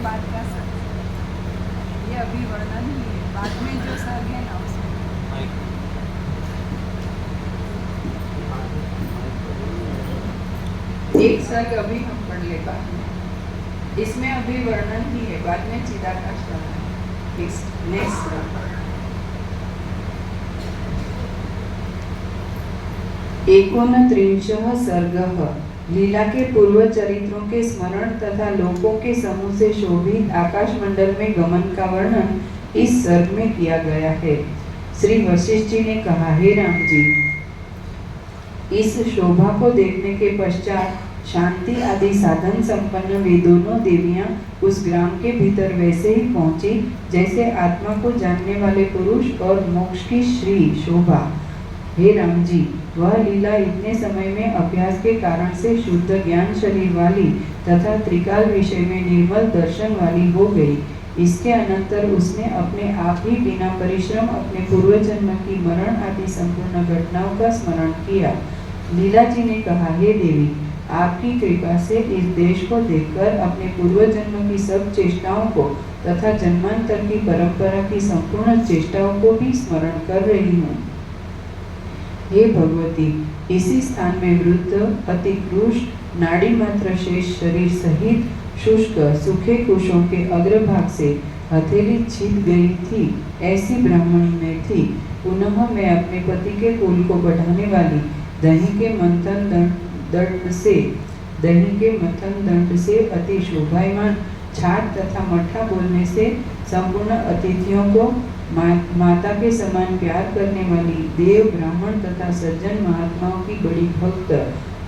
बाद का सर्ग, ये अभी वर्णन ही है, बाद में जो सर्ग है ना उसमें। एक सर्ग अभी हम पढ़ ले बाद में, इसमें अभी वर्णन ही है, बाद में चिदाकाश करना है। नेक्स्ट एकोनत्रिंशः सर्गः लीला के पूर्व चरित्रों के स्मरण तथा लोकों के समूह से शोभित आकाश मंडल में गमन का वर्णन इस सर्ग में किया गया है। श्री वशिष्ठ जी ने कहा, हे राम जी, इस शोभा को देखने के पश्चात शांति आदि साधन संपन्न वे दोनों देवियां उस ग्राम के भीतर वैसे ही पहुंची जैसे आत्मा को जानने वाले पुरुष और मोक्ष की श्री शोभा। हे राम जी, वह लीला इतने समय में अभ्यास के कारण से शुद्ध ज्ञान शरीर वाली तथा त्रिकाल विषय में निर्मल दर्शन वाली हो गई। इसके अनंतर उसने अपने आप ही बिना परिश्रम अपने पूर्व जन्म की मरण आदि संपूर्ण घटनाओं का स्मरण किया। लीला जी ने कहा, हे देवी, आपकी कृपा से इस देश को देखकर अपने पूर्व जन्म की सब चेष्टाओं को तथा जन्मांतर की परंपरा की संपूर्ण चेष्टाओं को भी स्मरण कर रही हूँ। हे भगवती, इसी स्थान में वृद्ध अतिकृष्ट नाड़ी मात्र शेष शरीर सहित शुष्क सूखे कुशों के अग्रभाग से हथेली छिद गई थी, ऐसी ब्राह्मणी में थी। पुनः मैं अपने पति के कुल को बढ़ाने वाली दही के मंथन दंड से अति शोभायमान छाट तथा मठा बोलने से संपूर्ण अतिथियों को माता के समान प्यार करने वाली देव ब्राह्मण तथा सज्जन महात्माओं की बड़ी भक्त,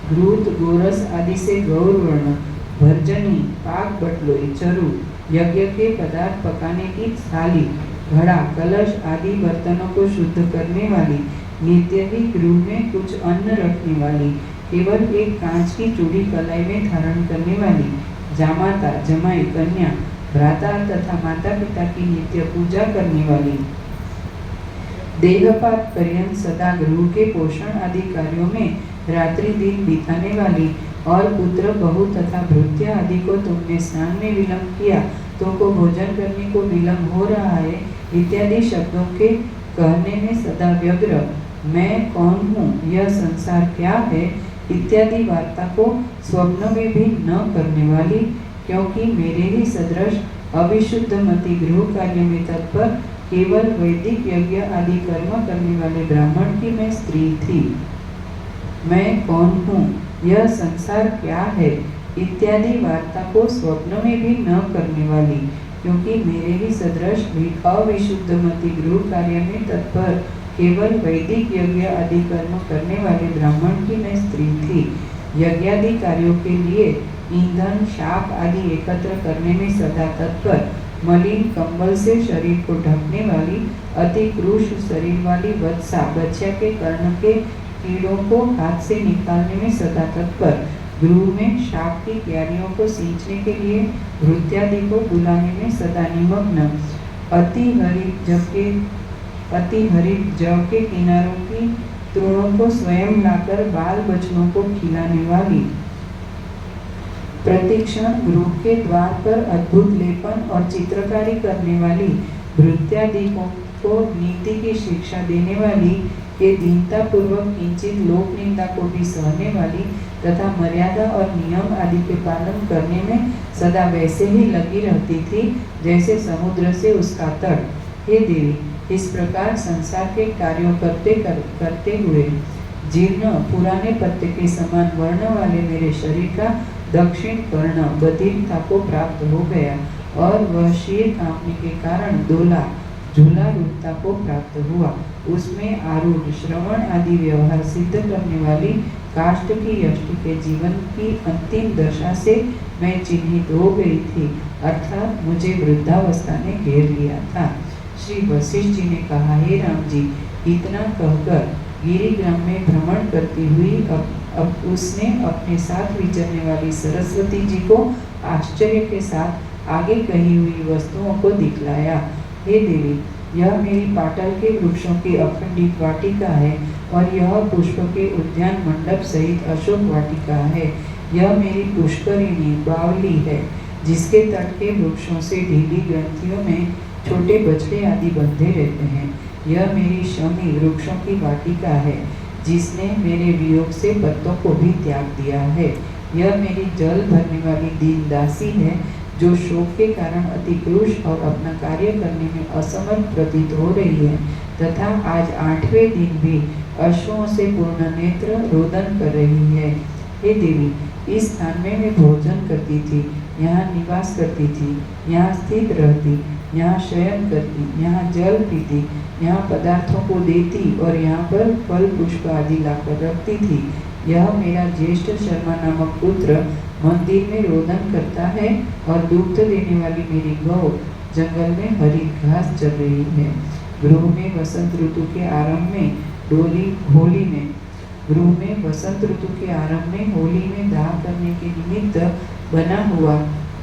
घृत गोरस आदि से गौरवर्ण भर्जनी पाक बटलोई चरु यज्ञ के पदार्थ पकाने की थाली घड़ा कलश आदि बर्तनों को शुद्ध करने वाली, नित्य ही गृह में कुछ अन्न रखने वाली, केवल एक कांच की चूड़ी कलाई में धारण करने वाली, जामाता जमाई कन्या भ्राता तथा माता पिता की नित्य पूजा करने वाली, देहपात पर्यंत सदा गृह के पोषण आदि कार्यों में रात्रि दिन बिताने वाली और पुत्र बहु तथा भृत्य आदि को तुमने स्नान में विलंब किया, तुमको भोजन करने को विलंब हो रहा है, इत्यादि शब्दों के कहने में सदा व्यग्र, मैं कौन हूँ, यह संसार क्या है, इत्यादि वार्ता को स्वप्न में भी न करने वाली, क्योंकि मेरे ही सदृश अविशुद्ध मति गृह कार्य में तत्पर केवल वैदिक यज्ञ आदि कर्म करने वाले ब्राह्मण की मैं स्त्री थी। मैं कौन हूँ, यह संसार क्या है, इत्यादि वार्ता को स्वप्न में भी न करने वाली, क्योंकि मेरे ही सदृश अविशुद्ध मति गृह कार्य में तत्पर केवल वैदिक यज्ञ आदि कर्म करने वाले ब्राह्मण की मैं स्त्री थी। यज्ञादि कार्यों के लिए ईंधन शाक आदि एकत्र करने में सदा तत्पर, मलिन कंबल से शरीर को ढकने वाली, अति क्रूर शरीर वाली वत्सा बच्चा के कर्ण के कीड़ों को हाथ से निकालने में सदा तत्पर, गृह में शाक की क्यारियों को सींचने के लिए भृत्यादि को बुलाने में सदा निमग्न, अति हरित जव के किनारों की तृणों को स्वयं लाकर बाल बच्चों को खिलाने वाली, प्रतिक्षण गृह के द्वार पर अद्भुत लेपन और चित्रकारी करने वाली, भृत्यादि को नीति की शिक्षा देने वाली, के दीनता पूर्वक किंचित लोक निंदा को भी सहने वाली तथा मर्यादा और नियम आदि के पालन करने में सदा वैसे ही लगी रहती थी जैसे समुद्र से उसका तट। हे देवी, इस प्रकार संसार के कार्यों करते हुए जीर्ण पुराने पत्ते के समान वर्ण वाले मेरे शरीर का दक्षिण कर्ण बधिरता को प्राप्त हो गया और वह शीर कांपने के कारण दोला झूला रूपता को प्राप्त हुआ। उसमें आरूढ़ श्रवण आदि व्यवहार सिद्ध करने वाली काष्ठ की यष्टि के जीवन की अंतिम दशा से मैं चिन्हित हो गई थी, अर्थात मुझे वृद्धावस्था ने घेर लिया था। श्री वशिष्ठ जी ने कहा, हे राम जी, इतना कहकर गिरिग्राम में भ्रमण करती हुई अब उसने अपने साथ विचरने वाली सरस्वती जी को आश्चर्य के साथ आगे कही हुई वस्तुओं को दिखलाया। हे देवी, यह मेरी पाटल के वृक्षों की अखंडित वाटिका है और यह पुष्प के उद्यान मंडप सहित अशोक वाटिका है। यह मेरी पुष्करिणी बावली है, जिसके तट के वृक्षों से ढीली ग्रंथियों में छोटे बछड़े आदि बंधे रहते हैं। यह मेरी शमी वृक्षों की वाटिका है, जिसने मेरे वियोग से पत्तों को भी त्याग दिया है। यह मेरी जल भरने वाली दीन दासी है, जो शोक के कारण अति क्रुश और अपना कार्य करने में असमर्थ प्रतीत हो रही है, तथा आज 8वें दिन भी अश्रुओं से पूर्ण नेत्र रोदन कर रही है। हे देवी, इस स्थान में मैं भोजन करती थी, यहाँ निवास करती थी, यहाँ स्थित रहती, यहाँ शयन करती, यहाँ जल पीती, यहाँ पदार्थों को देती और यहाँ पर फल पुष्प आदि लाकर रखती थी। यह मेरा ज्येष्ठ शर्मा नामक पुत्र मंदिर में रोदन करता है और दुग्ध देने वाली मेरी गौ जंगल में हरित घास चल रही है। गृह में वसंत ऋतु के आरंभ में होली में दाह करने के निमित्त बना हुआ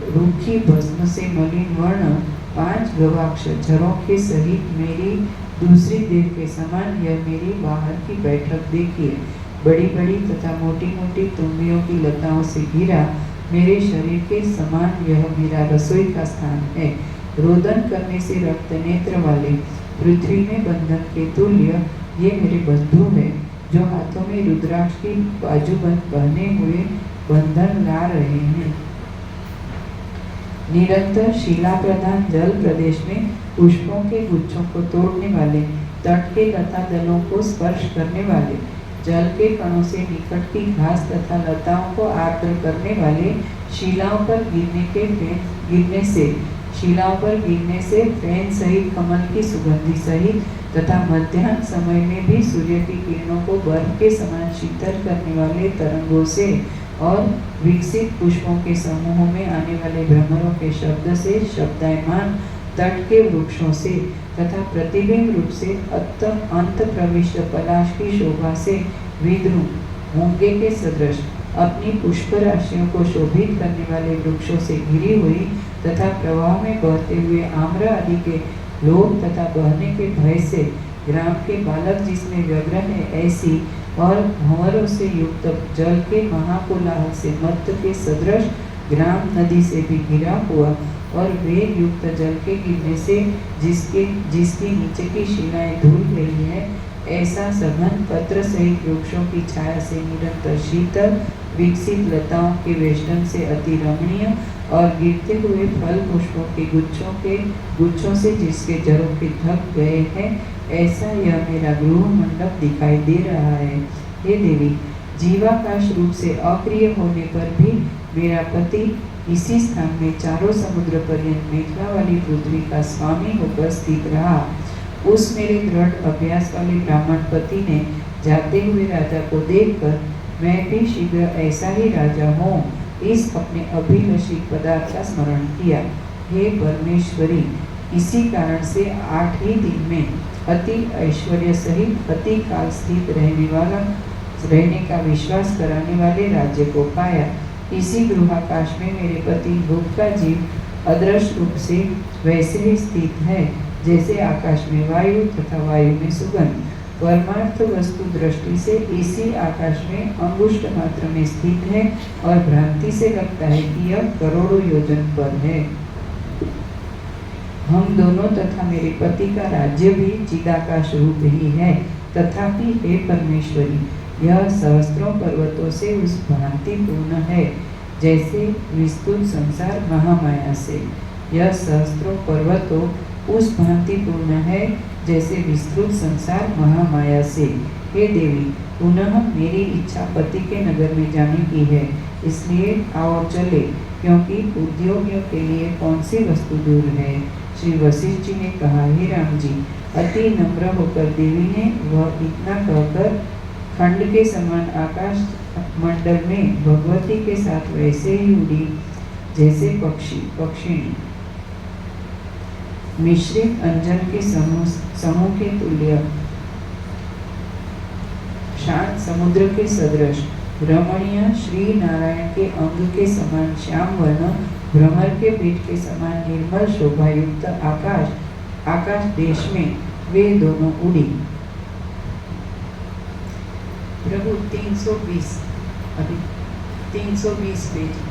रूखी भस्म से मलिन वर्ण 5 गवाक्ष झरों के सहित मेरी दूसरी देह के समान यह मेरी बाहर की बैठक देखिए। बड़ी बड़ी तथा मोटी मोटी तुम्बियों की लताओं से घिरा मेरे शरीर के समान यह मेरा रसोई का स्थान है। रोदन करने से रक्त नेत्र वाले पृथ्वी में बंधन के तुल्य ये मेरे बंधु हैं, जो हाथों में रुद्राक्ष की बाजूबंद पहने हुए बंधन ला रहे हैं। निरंतर शिला प्रधान जल प्रदेश में पुष्पों के गुच्छों को तोड़ने वाले, तट के लता दलों को स्पर्श करने वाले, जल के कणों से निकट की घास तथा लताओं को आर्द्र करने वाले, शिलाओं पर गिरने से फैन सहित कमल की सुगंधि सहित तथा मध्याह्न समय में भी सूर्य की किरणों को बर्फ के समान शीतल करने वाले तरंगों से और विकसित पुष्पों के समूहों में आने वाले भ्रमरों के शब्द से शब्दायमान तट के वृक्षों से तथा प्रतिबिंब रूप से अंत प्रविष्ट पलाश की शोभा से विद्रुम मूंगे के सदृश अपनी पुष्प राशियों को शोभित करने वाले वृक्षों से घिरी हुई तथा प्रवाह में बहते हुए आम्र आदि के लोभ तथा बहने के भय से ग्राम के बालक जिसमें व्यग्र है, ऐसी और भंवरों से युक्त जल के महाकोलाहल से मत्त के सदृश ग्राम नदी से भी घिरा हुआ और वेग युक्त जल के गिरने से जिसकी नीचे की शिलाएं धुल रही है, ऐसा सघन पत्र सहित वृक्षों की छाया से निरंतर शीतल विकसित लताओं के वेष्टन से अति रमणीय और गिरते हुए फल पुष्पों के गुच्छों से जिसके जड़ों के ढक गए हैं, ऐसा यह मेरा गृह मंडप दिखाई दे रहा है। हे देवी, जीवाकाश रूप से अक्रिय होने पर भी मेरा पति इसी स्थान में चारों समुद्र पर्यंत मेखला वाली पृथ्वी का स्वामी होकर स्थित रहा। उस मेरे दृढ़ अभ्यास वाले ब्राह्मण पति ने जाते हुए राजा को देखकर मैं भी शीघ्र ऐसा ही राजा हूँ, इस अपने अभिलषित पदार्थ का स्मरण किया। हे परमेश्वरी, इसी कारण से 8वें दिन में अति ऐश्वर्य सहित अति काल स्थित रहने का विश्वास कराने वाले राज्य को पाया। इसी गृहाकाश में मेरे पति भूप का जीव अदृश्य रूप से वैसे ही स्थित है जैसे आकाश में वायु तथा वायु में सुगंध। परमार्थ वस्तु दृष्टि से इसी आकाश में अंगुष्ठ मात्र में स्थित है और भ्रांति से लगता है कि यह करोड़ों योजन पर है। हम दोनों तथा मेरे पति का राज्य भी चिदाकाश रूप ही है। तथापि हे परमेश्वरी, यह सहस्त्रों पर्वतों से उस भ्रांति पूर्ण है जैसे विस्तृत संसार महामाया से। यह सहस्त्रों पर्वतों उस भांति पूर्ण है जैसे विस्तृत संसार महामाया से। हे देवी, पुनः मेरी इच्छा पति के नगर में जाने की है, इसलिए आओ चले, क्योंकि उद्योगियों के लिए कौन सी वस्तु दूर है। श्री वशिष्ठ जी ने कहा, हे राम जी, अति नम्र होकर देवी ने वह इतना कहकर खंड के समान आकाश मंडल में भगवती के साथ वैसे ही उड़ी जैसे पक्षी पक्षिणी। मिश्रित अंजन के समूह के तुल्य, शांत समुद्र के सदृश, रमणीय श्री नारायण के अंग के समान श्याम वर्ण, भ्रमर के पीठ के समान निर्मल शोभायुक्त आकाश देश में वे दोनों उड़ी। प्रभु 320, अभी 320 पेज।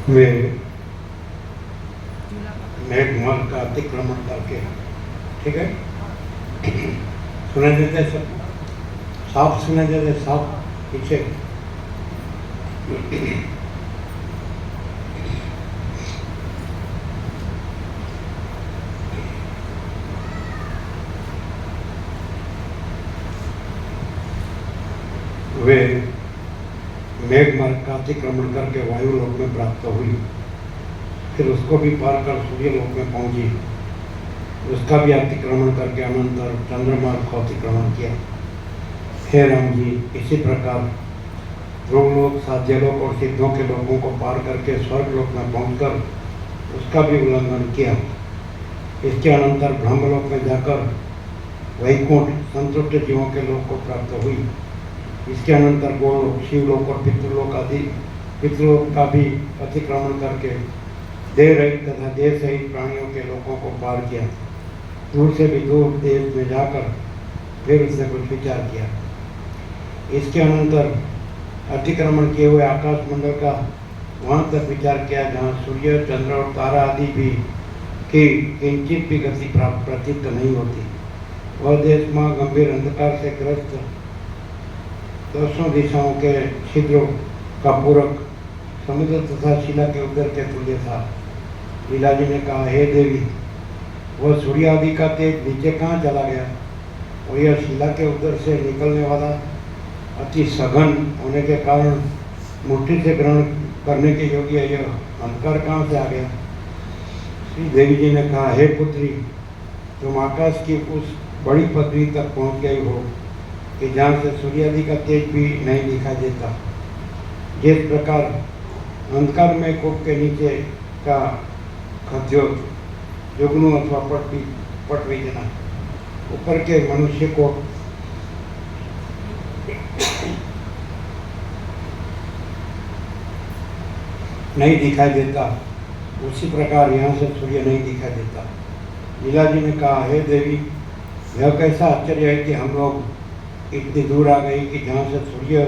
वे मेघमाल का अतिक्रमण करके, ठीक है, सुनाई देते सब, साफ सुनाई देते, साफ पीछे। वे मेघमार्ग का अतिक्रमण करके वायुलोक में प्राप्त हुई, फिर उसको भी पार कर सूर्यलोक में पहुंची, उसका भी अतिक्रमण करके अनंतर चंद्रमार्ग को अतिक्रमण किया। हे राम जी, इसी प्रकार ध्रुवलोक, साध्यलोक और सिद्धों के लोगों को पार करके स्वर्गलोक में पहुंचकर उसका भी उल्लंघन किया। इसके अनंतर ब्रह्मलोक में जाकर वैकुंठ संतुष्ट जीवों के लोक को प्राप्त हुई। इसके अनंतर गोलोक, शिवलोक और पितृलोक का भी अतिक्रमण करके देह रहित तथा देह सहित प्राणियों के लोगों को पार किया। दूर से भी दूर देश में जाकर फिर उसने कुछ विचार किया। इसके अनंतर अतिक्रमण किए हुए आकाश मंडल का वहाँ तक विचार किया जहाँ सूर्य, चंद्र और तारा आदि भी की किंचित भी गति प्रतीत नहीं होती। वह देश माँ गंभीर अंधकार से ग्रस्त दसों दिशाओं के छिद्रों का पूरक समुद्र तथा शिला के उदर के तुल्य था। लीला जी ने कहा, हे देवी, वह सूर्य आदि का तेज नीचे कहाँ चला गया और यह शिला के उदर से निकलने वाला अति सघन होने के कारण मुट्ठी से ग्रहण करने के योग्य यह अंधकार कहाँ से आ गया। श्री देवी जी ने कहा, हे पुत्री, तुम आकाश की उस बड़ी पदवी तक पहुँच गई हो कि जहाँ से सूर्य आदि का तेज भी नहीं दिखाई देता। जिस प्रकार अंधकार में कूप के नीचे का खद्योत, जुगनू अथवा पटवीजना ऊपर के मनुष्य को नहीं दिखाई देता, उसी प्रकार यहाँ से सूर्य नहीं दिखाई देता। लीला जी ने कहा, हे देवी, यह कैसा आश्चर्य है कि हम लोग इतनी दूर आ गई कि जहाँ से सूर्य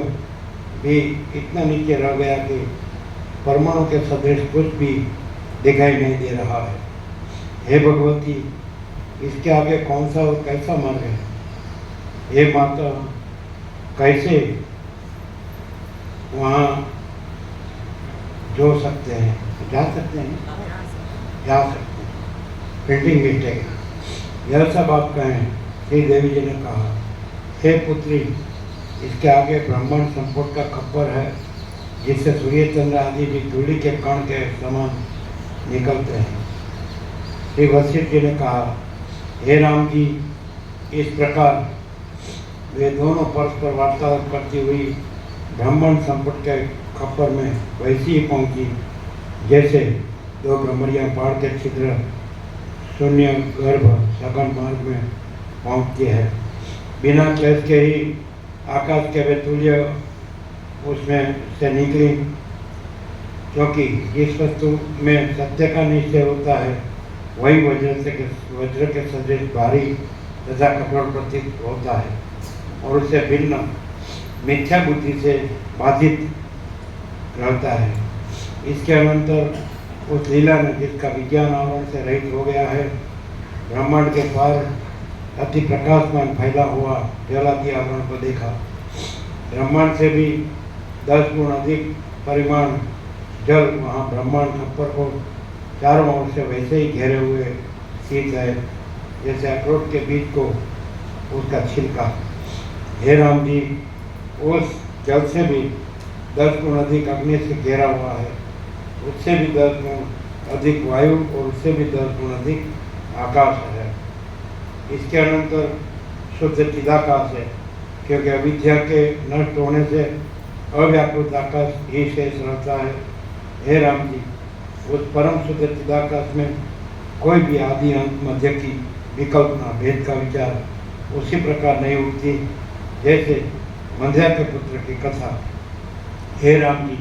भी इतना नीचे रह गया कि परमाणु के सदृश कुछ भी दिखाई नहीं दे रहा है। हे भगवती, इसके आगे कौन सा और कैसा मार्ग है? हे माता, कैसे वहाँ जो सकते हैं, जा सकते हैं, जा सकते हैं, प्रिंटिंग मिस्टेक, यह सब आप कहें। श्री देवी जी ने कहा, हे पुत्री, इसके आगे ब्रह्मांड संपुट का खप्पर है जिससे सूर्य चंद्र आदि भी धूलि के कण के समान निकलते हैं। श्री वशिष्ठ जी ने कहा, हे राम जी, इस प्रकार वे दोनों परस्पर वार्तालाप करती हुई ब्रह्मांड संपुट के खप्पर में वैसी ही पहुंची जैसे दो भ्रमरियां पहाड़ के छिद्र शून्य गर्भ सघन मार्ग में पहुंचती है। बिना क्लेश के ही आकाश के वे तुल्य उसमें से निकली। क्योंकि जिस वस्तु में सत्य का निश्चय होता है वही वज्र के सदृश भारी तथा कठोर प्रतीत होता है और उससे भिन्न मिथ्या बुद्धि से बाधित रहता है। इसके अनंतर उस लीला ने जिसका विज्ञान आवरण से रहित हो गया है, ब्रह्मांड के पार अति प्रकाशमान फैला हुआ जलाती आवरण को देखा। ब्रह्मांड से भी 10 गुण अधिक परिमाण जल वहाँ ब्रह्मांड खप्पर को चारों ओर से वैसे ही घेरे हुए स्थित है जैसे अखरोट के बीज को उसका छिलका। हे राम जी, उस जल से भी 10 गुण अधिक अग्नि से घेरा हुआ है, उससे भी 10 गुण अधिक वायु और उससे भी 10 गुण अधिक आकाश है। इसके अनंतर शुद्ध चिदाकाश है, क्योंकि अविद्या के नष्ट होने से अव्याकृत आकाश ही शेष रहता है। हे राम जी, उस परम शुद्ध चिदाकाश में कोई भी आदि अंत मध्य की विकल्पना भेद का विचार उसी प्रकार नहीं उठती जैसे मंध्या के पुत्र की कथा। हे राम जी,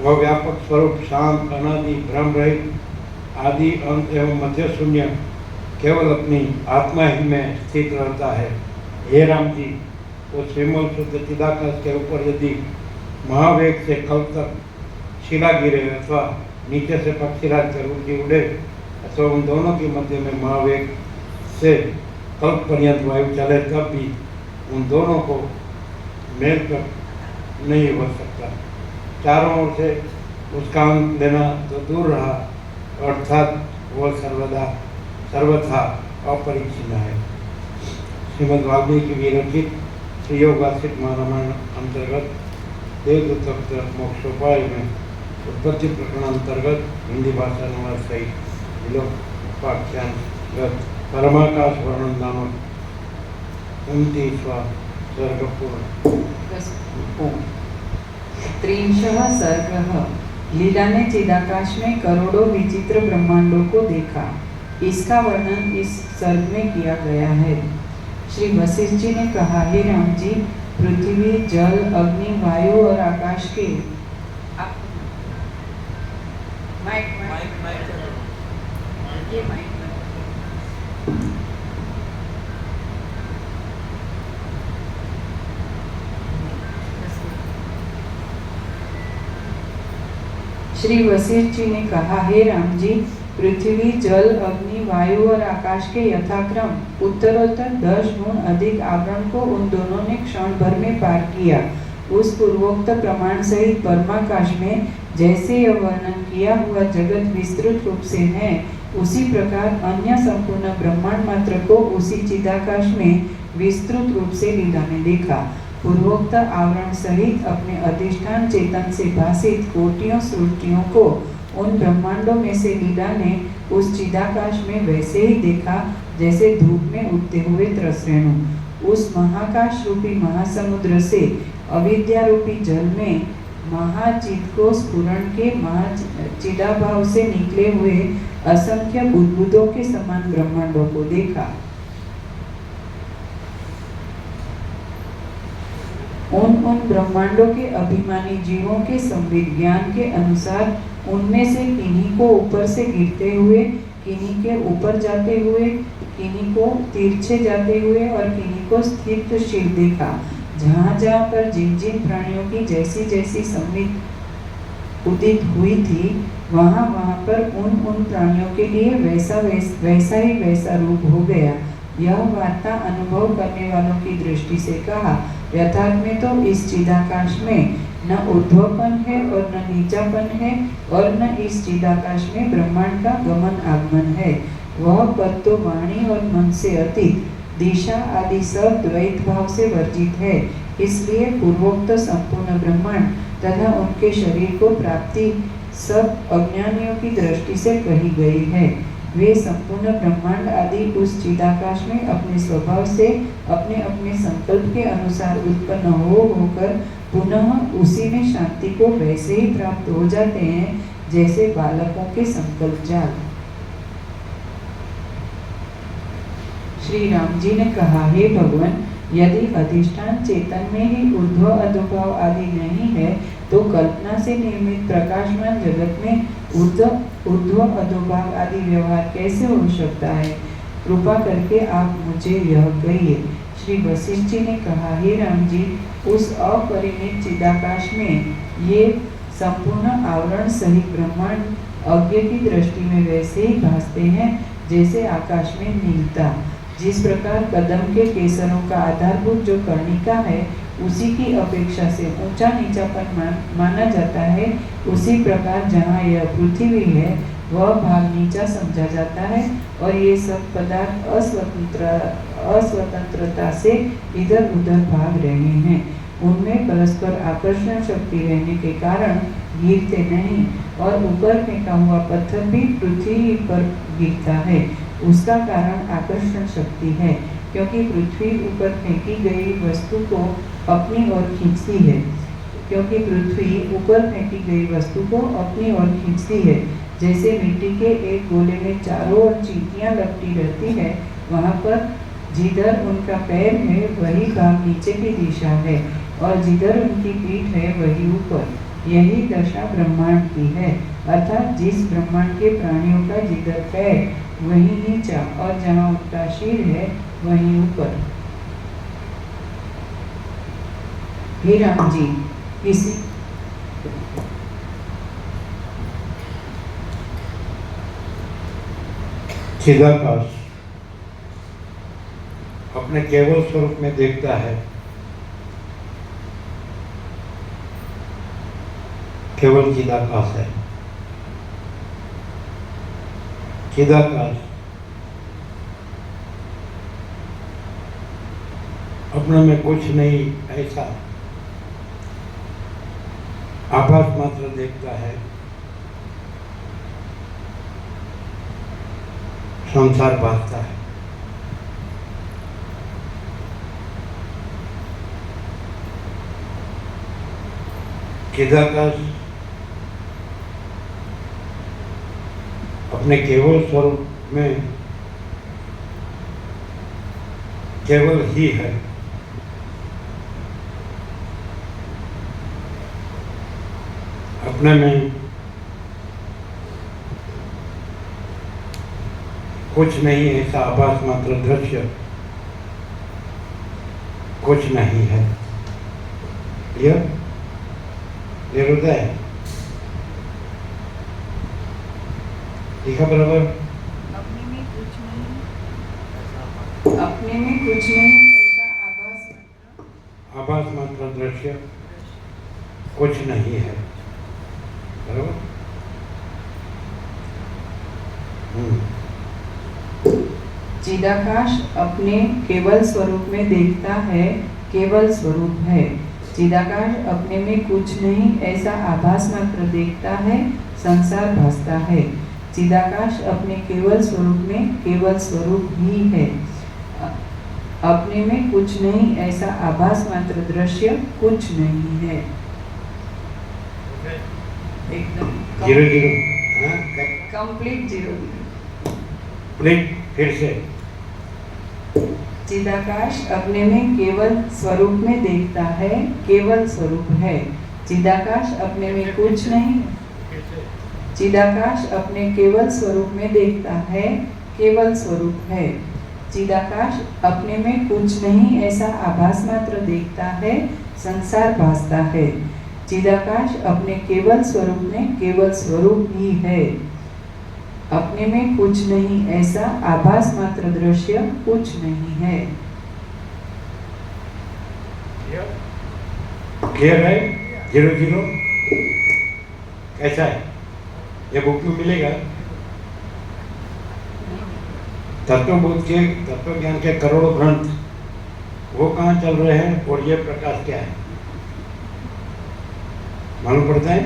वह व्यापक स्वरूप शांत अनादि भ्रम रहित आदि अंत एवं मध्य शून्य केवल अपनी आत्मा ही में स्थित रहता है। हे राम जी, उस विमल शुद्ध चिदाकाश के ऊपर यदि महावेग से कल तक शिला गिरे अथवा नीचे से पक्षीराज कर उड़े अथवा उन दोनों के मध्य में महावेग से कल्प पर्यंत वायु चले तब भी उन दोनों को मेल कर नहीं हो सकता। चारों ओर से उसका अंत लेना तो दूर रहा, अर्थात वह सर्वथा अपरिच्छिन्न है। श्रीमद् वाल्मीकि विरचित श्री योगासित महारामायण अंतर्गत देवदूत मोक्षोपाय में उत्पत्ति प्रकरण अंतर्गत हिंदी भाषा अनुवाद सहित विलोपाख्यान परमाकाश वर्णन नामक 29वां सर्ग पूर्ण। 30वां सर्ग। लीला ने चिदाकाश में करोड़ों विचित्र ब्रह्मांडों को देखा। इसका वर्णन इस सर्ग में किया गया है। श्री वशिष्ठ जी ने कहा, हे राम जी, पृथ्वी, जल, अग्नि, वायु और आकाश के श्री वशिष्ठ जी ने कहा, हे राम जी, पृथ्वी, जल, अग्नि, वायु और आकाश के यथाक्रम उत्तरोत्तर 10 गुण अधिक आवरण को उन दोनों ने क्षण भर में पार किया। उस पूर्वोक्त प्रमाण सहित परमाकाश में जैसे यह वर्णन किया हुआ जगत विस्तृत रूप से है, उसी प्रकार अन्य संपूर्ण ब्रह्मांड मात्र को उसी चिदाकाश में विस्तृत रूप से लीला ने देखा। पूर्वोक्त आवरण सहित अपने अधिष्ठान चेतन से भासित कोटियों सृष्टियों को उन ब्रह्मांडों में से लीला ने उस चिदाकाश में वैसे ही देखा जैसे धूप में उठते हुए त्रसरेणु। उस महाकाश रूपी महासमुद्र से अविद्या रूपी जल में महाचिद को स्फुरण के महाचिदाभाव से निकले हुए असंख्य बुद्बुदों के समान ब्रह्मांडों को देखा। उन ब्रह्मांडों के अभिमानी जीवों के संविद ज्ञान के अनुसार उनमें से किन्हीं को ऊपर से गिरते हुए, किन्हीं के ऊपर जाते हुए, किन्हीं को तिरछे जाते हुए और किन्हीं को स्थिरशील देखा। जहाँ जहाँ पर जिन जिन प्राणियों की जैसी जैसी संविद उदित हुई थी, वहाँ वहाँ पर उन प्राणियों के लिए वैसा रूप हो गया। यह वार्ता अनुभव करने वालों की दृष्टि से कहा, यथार्थ में तो इस चिदाकाश में न ऊर्ध्वपन है और न नीचापन है और न इस चिदाकाश में ब्रह्मांड का गमन आगमन है। वह पद तो वाणी और मन से अतीत, दिशा आदि सब द्वैत भाव से वर्जित है। इसलिए पूर्वोक्त संपूर्ण ब्रह्मांड तथा उनके शरीर को प्राप्ति सब अज्ञानियों की दृष्टि से कही गई है। वे संपूर्ण ब्रह्मांड आदि उस चिदाकाश में अपने स्वभाव से अपने अपने संकल्प के अनुसार उत्पन्न होकर पुनः उसी में शांति को वैसे ही प्राप्त हो जाते हैं जैसे बालकों के संकल्प जाल। श्री राम जी ने कहा, हे भगवान, यदि अधिष्ठान चेतन में ही ऊर्ध्व अधोभाव आदि नहीं है तो कल्पना से निर्मित प्रकाशमान जगत में ऊर्ध्व अधोभाव आदि व्यवहार कैसे हो सकता है? कृपा करके आप मुझे यह कहिए। श्री वशिष्ठ जी ने कहा, हे राम जी, उस अपरिमित चिदाकाश में ये संपूर्ण आवरण सहित ब्रह्मांड अज्ञ की दृष्टि में वैसे ही भासते हैं जैसे आकाश में नीलता। जिस प्रकार कदम के केसरों का आधारभूत जो कर्णिका है उसी की अपेक्षा से ऊंचा नीचापन माना जाता है, उसी प्रकार जहाँ यह पृथ्वी है वह भाग नीचा समझा जाता है और ये सब पदार्थ अस्वतंत्रता से इधर उधर भाग रहे हैं। उनमें परस्पर आकर्षण शक्ति रहने के कारण गिरते नहीं और ऊपर फेंका हुआ पत्थर भी पृथ्वी पर गिरता है। उसका कारण आकर्षण शक्ति है, क्योंकि पृथ्वी ऊपर फेंकी गई वस्तु को अपनी ओर खींचती है अपनी ओर खींचती है। जैसे मिट्टी के एक गोले में चारों ओर चींटियां लपटी रहती है, वहाँ पर जिधर उनका पैर है वही भाग नीचे की दिशा है और जिधर उनकी पीठ है वही ऊपर। यही दशा ब्रह्मांड की है, अर्थात जिस ब्रह्मांड के प्राणियों का जिधर पैर वही नीचा और जहाँ उनका शीर है वही ऊपर। हे राम जी, किसी चिदाकाश अपने केवल स्वरूप में देखता है, केवल चिदाकाश है। चिदाकाश अपने में कुछ नहीं ऐसा आभास मात्र देखता है, संसार भासता है। चिदाकाश अपने केवल स्वरूप में केवल ही है। अपने में कुछ नहीं ऐसा आभास मात्र दृश्य कुछ नहीं है। यह हृदय लिखा बराबर। अपने में कुछ नहीं ऐसा आभास मात्र दृश्य कुछ नहीं है, बराबर। चिदाकाश अपने केवल स्वरूप में देखता है, केवल स्वरूप है। चिदाकाश अपने में कुछ नहीं ऐसा आभास मात्र देखता है, संसार भासता है। चिदाकाश अपने केवल स्वरूप में केवल स्वरूप ही है। अपने में कुछ नहीं ऐसा आभास मात्र दृश्य कुछ नहीं है। एकदम zero zero complete zero. Please फिर से। चिदाकाश अपने में केवल स्वरूप में देखता है, केवल स्वरूप है। चिदाकाश अपने में कुछ नहीं। चिदाकाश अपने केवल स्वरूप में देखता है, केवल स्वरूप है। चिदाकाश अपने में कुछ नहीं ऐसा आभास मात्र देखता है, संसार भासता है। चिदाकाश अपने केवल स्वरूप में केवल स्वरूप ही है। अपने में कुछ नहीं ऐसा आभास मात्र दृश्य कुछ नहीं है। क्लियर है? जीरो जीरो कैसा है? ये बुक में मिलेगा। तत्वबोध के तत्व ज्ञान के करोड़ों ग्रंथ वो कहाँ चल रहे हैं और ये प्रकाश क्या है मालूम पड़ता है?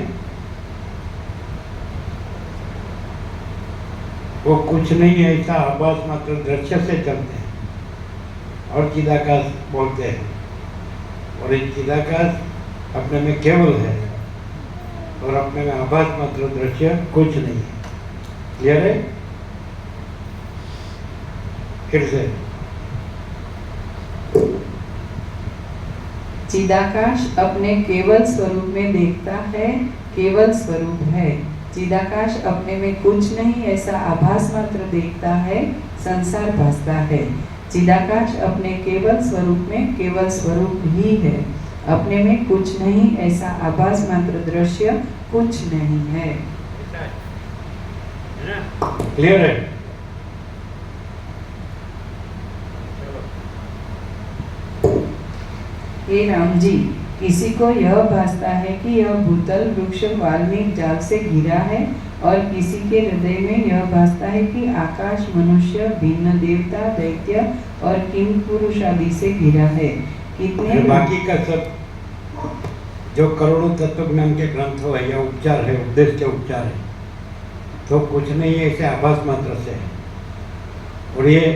वो कुछ नहीं है ऐसा आभास मात्र दृश्य से चलते हैं और चिदाकाश बोलते हैं। और एक चिदाकाश अपने में केवल है और अपने में आभास मात्र दृश्य कुछ नहीं है। क्लियर है? फिर से चिदाकाश अपने केवल स्वरूप में देखता है, केवल स्वरूप है। चिदाकाश अपने में कुछ नहीं ऐसा आभास मात्र देखता है, संसार भासता है। चिदाकाश अपने केवल स्वरूप में केवल स्वरूप ही है, अपने में कुछ नहीं ऐसा आभास मात्र दृश्य कुछ नहीं है। क्लियर है? हे राम जी, किसी को यह भासता है कि यह भूतल वृक्ष वाल्मीकि जाल से घिरा है और किसी के हृदय में यह भासता है कि आकाश मनुष्य भिन्न देवता दैत्य और किम पुरुष आदि से घिरा है। कितने बाकी का सब जो करोड़ों तत्व ज्ञान के ग्रंथ है या उपचार है, उपदेश के उपचार है, तो कुछ नहीं है, ऐसे आभास मात्र से है। और ये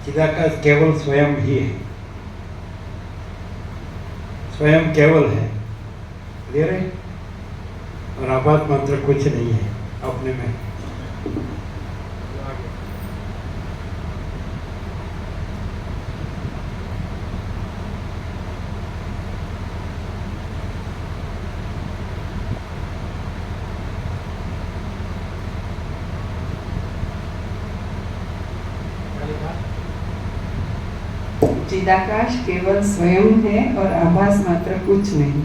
चिदाकाश केवल स्वयं ही है, स्वयं केवल है। क्लियर है? और आभास मात्र कुछ नहीं है अपने में। चिदाकाश केवल स्वयं है और आभास मात्र कुछ नहीं।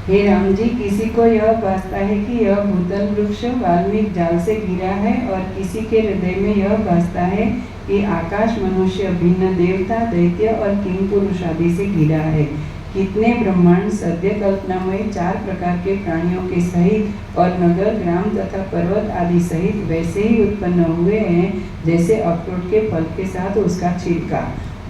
हे राम जी, किसी को यह भासता है कि यह भूतल वृक्ष वाल्मीकि जाल से घिरा है और किसी के हृदय में यह भासता है कि आकाश मनुष्य भिन्न देवता दैत्य और किम पुरुष आदि से घिरा है। कितने ब्रह्मांड सद्य कल्पनामय 4 प्रकार के प्राणियों के सहित और नगर ग्राम तथा पर्वत आदि सहित वैसे ही उत्पन्न हुए हैं जैसे अखरोट के फल के साथ उसका छिलका।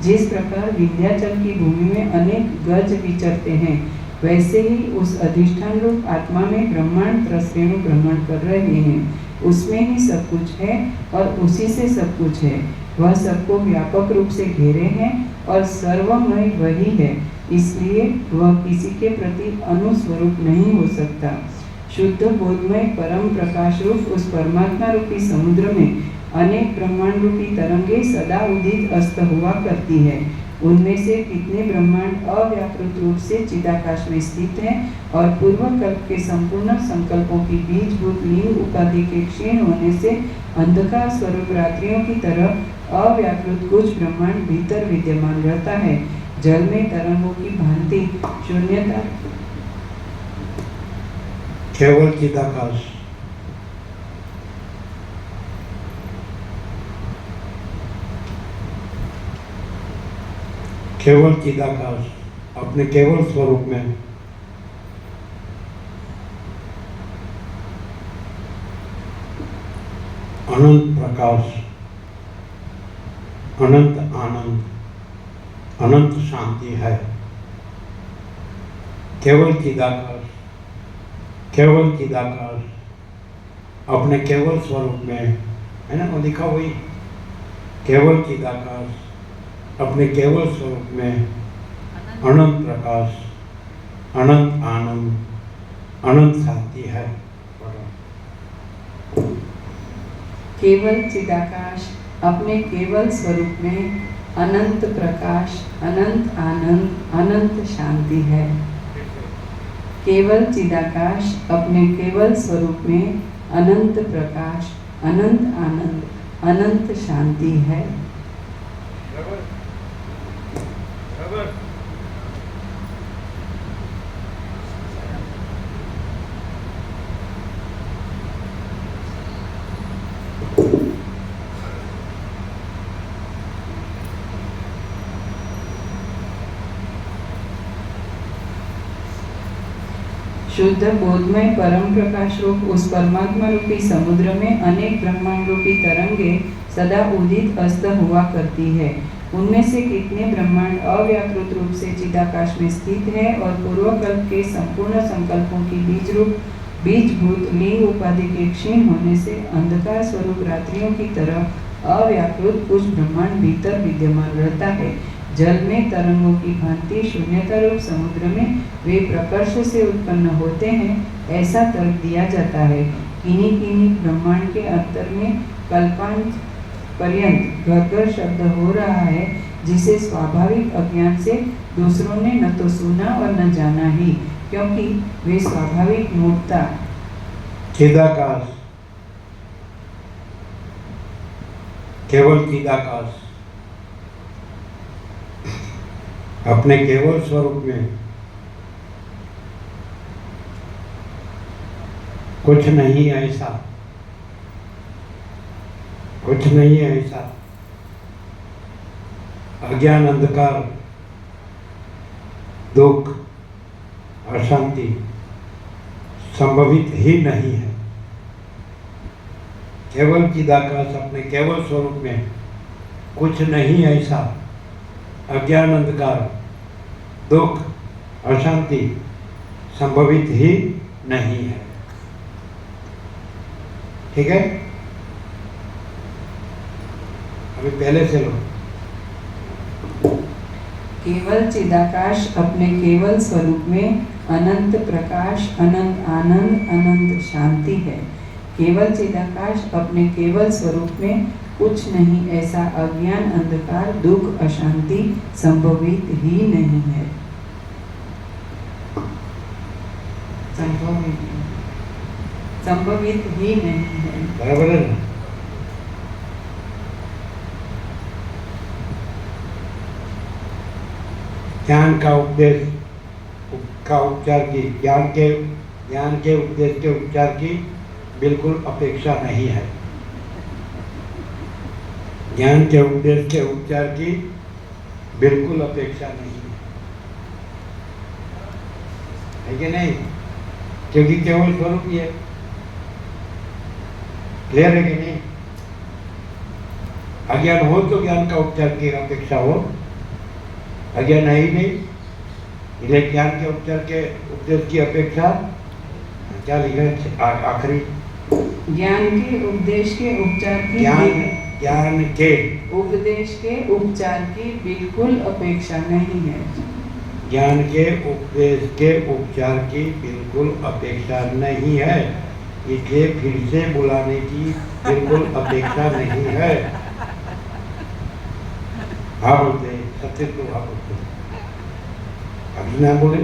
जिस प्रकार विंध्याचल की भूमि में अनेक गज विचरते हैं, वैसे ही उस अधिष्ठान रूप आत्मा में ब्रह्मांड त्रसरेणु भ्रमण कर रहे हैं। उसमें ही सब कुछ है और उसी से सब कुछ है। वह सबको व्यापक रूप से घेरे हैं और सर्वमय वही है, इसलिए वह किसी के प्रति अनुस्वरूप नहीं हो सकता। शुद्ध बोधमय परम प्रकाश रूप उस परमात्मा रूपी समुद्र में अनेक ब्रह्मांड रूपी तरंगे सदा उदित अस्त हुआ करती है। उनमें से कितने ब्रह्मांड अव्याकृत रूप से चिदाकाश में स्थित हैं और पूर्व कल्प के संपूर्ण संकल्पों की बीजभूत लिंग उपाधि के क्षीण होने से अंधकार स्वरूप रात्रियों की तरह अव्याकृत कुछ ब्रह्मांड भीतर विद्यमान रहता है। जल में तरंगों की भांति शून्यता केवल चिदाकाश। केवल चिदाकाश अपने केवल स्वरूप में अनंत प्रकाश, अनंत आनंद, अनंत शांति है। केवल चिदाकाश, केवल चिदाकाश अपने केवल स्वरूप में है ना, वो लिखा हुई केवल चिदाकाश अपने केवल स्वरूप में अनंत प्रकाश, अनंत आनंद, अनंत शांति है। केवल चिदाकाश अपने केवल स्वरूप में अनंत प्रकाश, अनंत आनंद, अनंत शांति है। केवल चिदाकाश अपने केवल स्वरूप में अनंत प्रकाश, अनंत आनंद, अनंत शांति है। शुद्ध बोधमय परम प्रकाश रूप उस परमात्मा रूपी समुद्र में अनेक ब्रह्मांड रूपी तरंगे सदा उदित अस्त हुआ करती है। उनमें से कितने ब्रह्मांड अव्याकृत रूप से चिदाकाश में स्थित है और पूर्व कल्प के संपूर्ण संकल्पों की बीजभूत लिंग उपाधि के क्षीण होने से अंधकार स्वरूप रात्रियों की तरह अव्याकृत कुछ ब्रह्मांड भीतर विद्यमान रहता है। जल में तरंगों की भांति शून्यता रूप समुद्र में वे प्रकर्ष से उत्पन्न होते हैं, ऐसा तर्क दिया जाता है। किन्हीं ब्रह्मांड के अंतर में कल्पांत पर्यंत घर घर शब्द हो रहा है, जिसे स्वाभाविक अज्ञान से दूसरों ने न तो सुना और न जाना ही, क्योंकि वे स्वाभाविक मूर्ता चिदाकाश, केवल चिदाकाश अपने केवल स्वरूप में कुछ नहीं ऐसा, कुछ नहीं ऐसा अज्ञान, अंधकार, दुख, अशांति संभवित ही नहीं है। केवल चिदाकाश अपने केवल स्वरूप में कुछ नहीं ऐसा अज्ञान, अंधकार, दुख, अशांति संभवित ही नहीं है। ठीक है, अभी पहले से लो। केवल चिदाकाश अपने केवल स्वरूप में अनंत प्रकाश, अनंत आनंद, अनंत शांति है। केवल चिदाकाश अपने केवल स्वरूप में कुछ नहीं ऐसा अज्ञान, अंधकार, दुख, अशांति संभवित ही नहीं है। संभवित ही नहीं है। बराबर है ना? ज्ञान का उपदेश का उपचार की, ज्ञान के उपदेश के उपचार की बिल्कुल अपेक्षा नहीं है। ज्ञान के उपदेश के उपचार की बिल्कुल अपेक्षा नहीं है कि नहीं? क्योंकि केवल स्वरूप ही है। क्लियर है कि नहीं? अज्ञान हो तो ज्ञान का उपचार की अपेक्षा हो, अज्ञान है ही नहीं, इसलिए ज्ञान के उपचार के उपदेश की अपेक्षा क्या लिखा है आखिरी? ज्ञान के उपदेश के उपचार की ज्ञान के उपदेश के उपचार की बिल्कुल अपेक्षा नहीं है। ज्ञान के उपदेश के उपचार की बिल्कुल अपेक्षा नहीं है, इसलिए फिर से बुलाने की बिल्कुल अपेक्षा नहीं है। हाँ बोलते सत्य तो हाँ बोलते, अभी ना बोले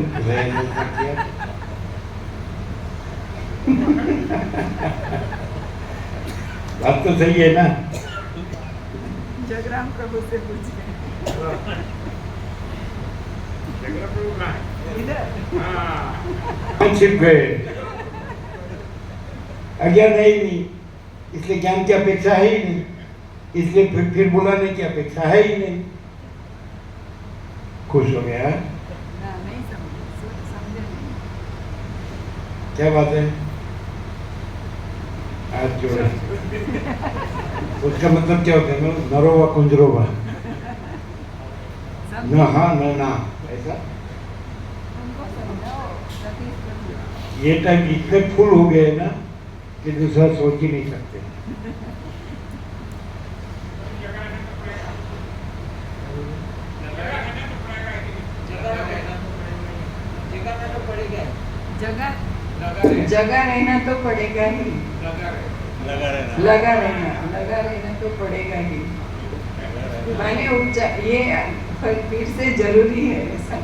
बात तो सही है ना? जगराम प्रभु से पूछिए। छिप गए, अज्ञान है ही नहीं, इसलिए ज्ञान की अपेक्षा है ही नहीं, इसलिए फिर बुलाने की अपेक्षा है ही नहीं। खुश हो गया? नहीं समझे नहीं। क्या बात है? आज जोड़े उसका मतलब क्या होता है? नरोवा कुंजरोवा, न हाँ न ना, ऐसा। ये टाइम इतने फुल हो गए ना कि दूसरा सोच ही नहीं सकते। जगह रहना तो पड़ेगा ही, लगा रहना तो पड़ेगा ही। माने उपचार ये फिर से जरूरी है ऐसा।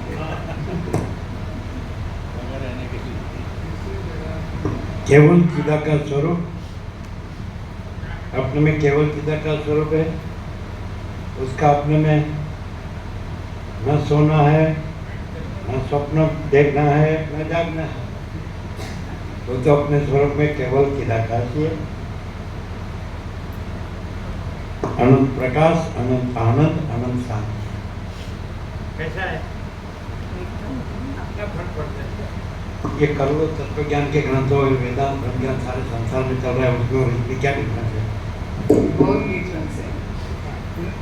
केवल चिदा का स्वरूप अपने में केवल चिदा का स्वरूप है, उसका अपने में न सोना है, न स्वप्न देखना है, न जागना है, वो तो अपने स्वरूप में केवल चिदाकाश ही है। अनंत प्रकाश, अनंत आनंद, अनंत शांति। कैसा है? ये करोड़ों तत्व ज्ञान के ग्रंथों और वेदांत ब्रह्म ज्ञान सारे संसार में चल रहा है, उसमें और इसमें क्या डिफरेंस है? बहुत डिफरेंस है।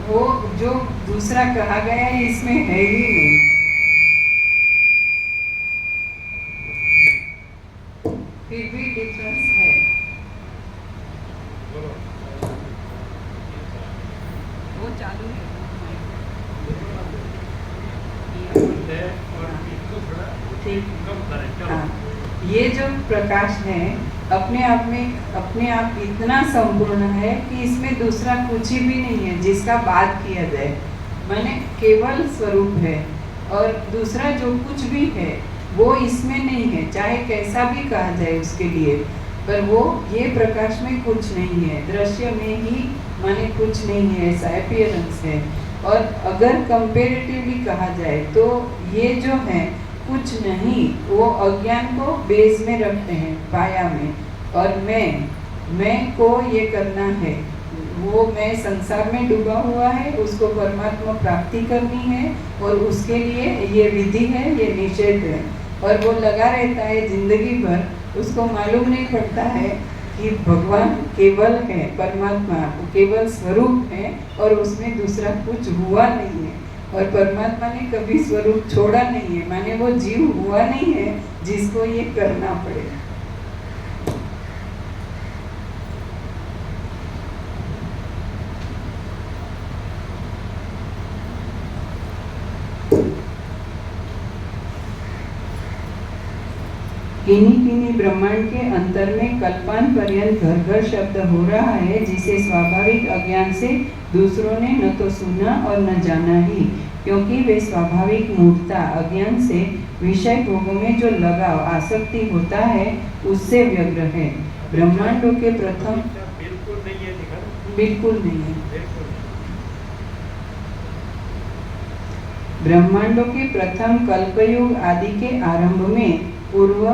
वो जो दूसरा कहा गया है इसमें है ही नहीं। फिर भी डिफरेंस है। वो चालू है। हाँ, ये जो प्रकाश है अपने आप इतना संपूर्ण है कि इसमें दूसरा कुछ ही भी नहीं है जिसका बात किया जाए। माने केवल स्वरूप है, और दूसरा जो कुछ भी है वो इसमें नहीं है, चाहे कैसा भी कहा जाए उसके लिए, पर वो ये प्रकाश में कुछ नहीं है, दृश्य में ही माने कुछ नहीं है, ऐसा अपीयरेंस है। और अगर कंपेरेटिवली कहा जाए तो ये जो है कुछ नहीं, वो अज्ञान को बेस में रखते हैं, पाया में, और मैं को ये करना है, वो मैं संसार में डूबा हुआ है, उसको परमात्मा प्राप्ति करनी है, और उसके लिए ये विधि है, ये निषेध है, और वो लगा रहता है जिंदगी भर। उसको मालूम नहीं पड़ता है कि भगवान केवल है, परमात्मा केवल स्वरूप है, और उसमें दूसरा कुछ हुआ नहीं है, और परमात्मा ने कभी स्वरूप छोड़ा नहीं है, माने वो जीव हुआ नहीं है जिसको ये करना पड़ेगा। किन्हीं ब्रह्मांड के अंतर में कल्पान पर्यंत घर घर शब्द हो रहा है, जिसे स्वाभाविक अज्ञान से दूसरों ने न तो सुना और न जाना ही, क्योंकि वे स्वाभाविक मूर्खता अज्ञान से विषय भोगों में जो लगाव आसक्ति होता है उससे व्यग्र है। ब्रह्मांडों के प्रथम बिल्कुल नहीं है। ब्रह्मांडों के प्रथम कल्पयुग आदि के आरंभ में पूर्व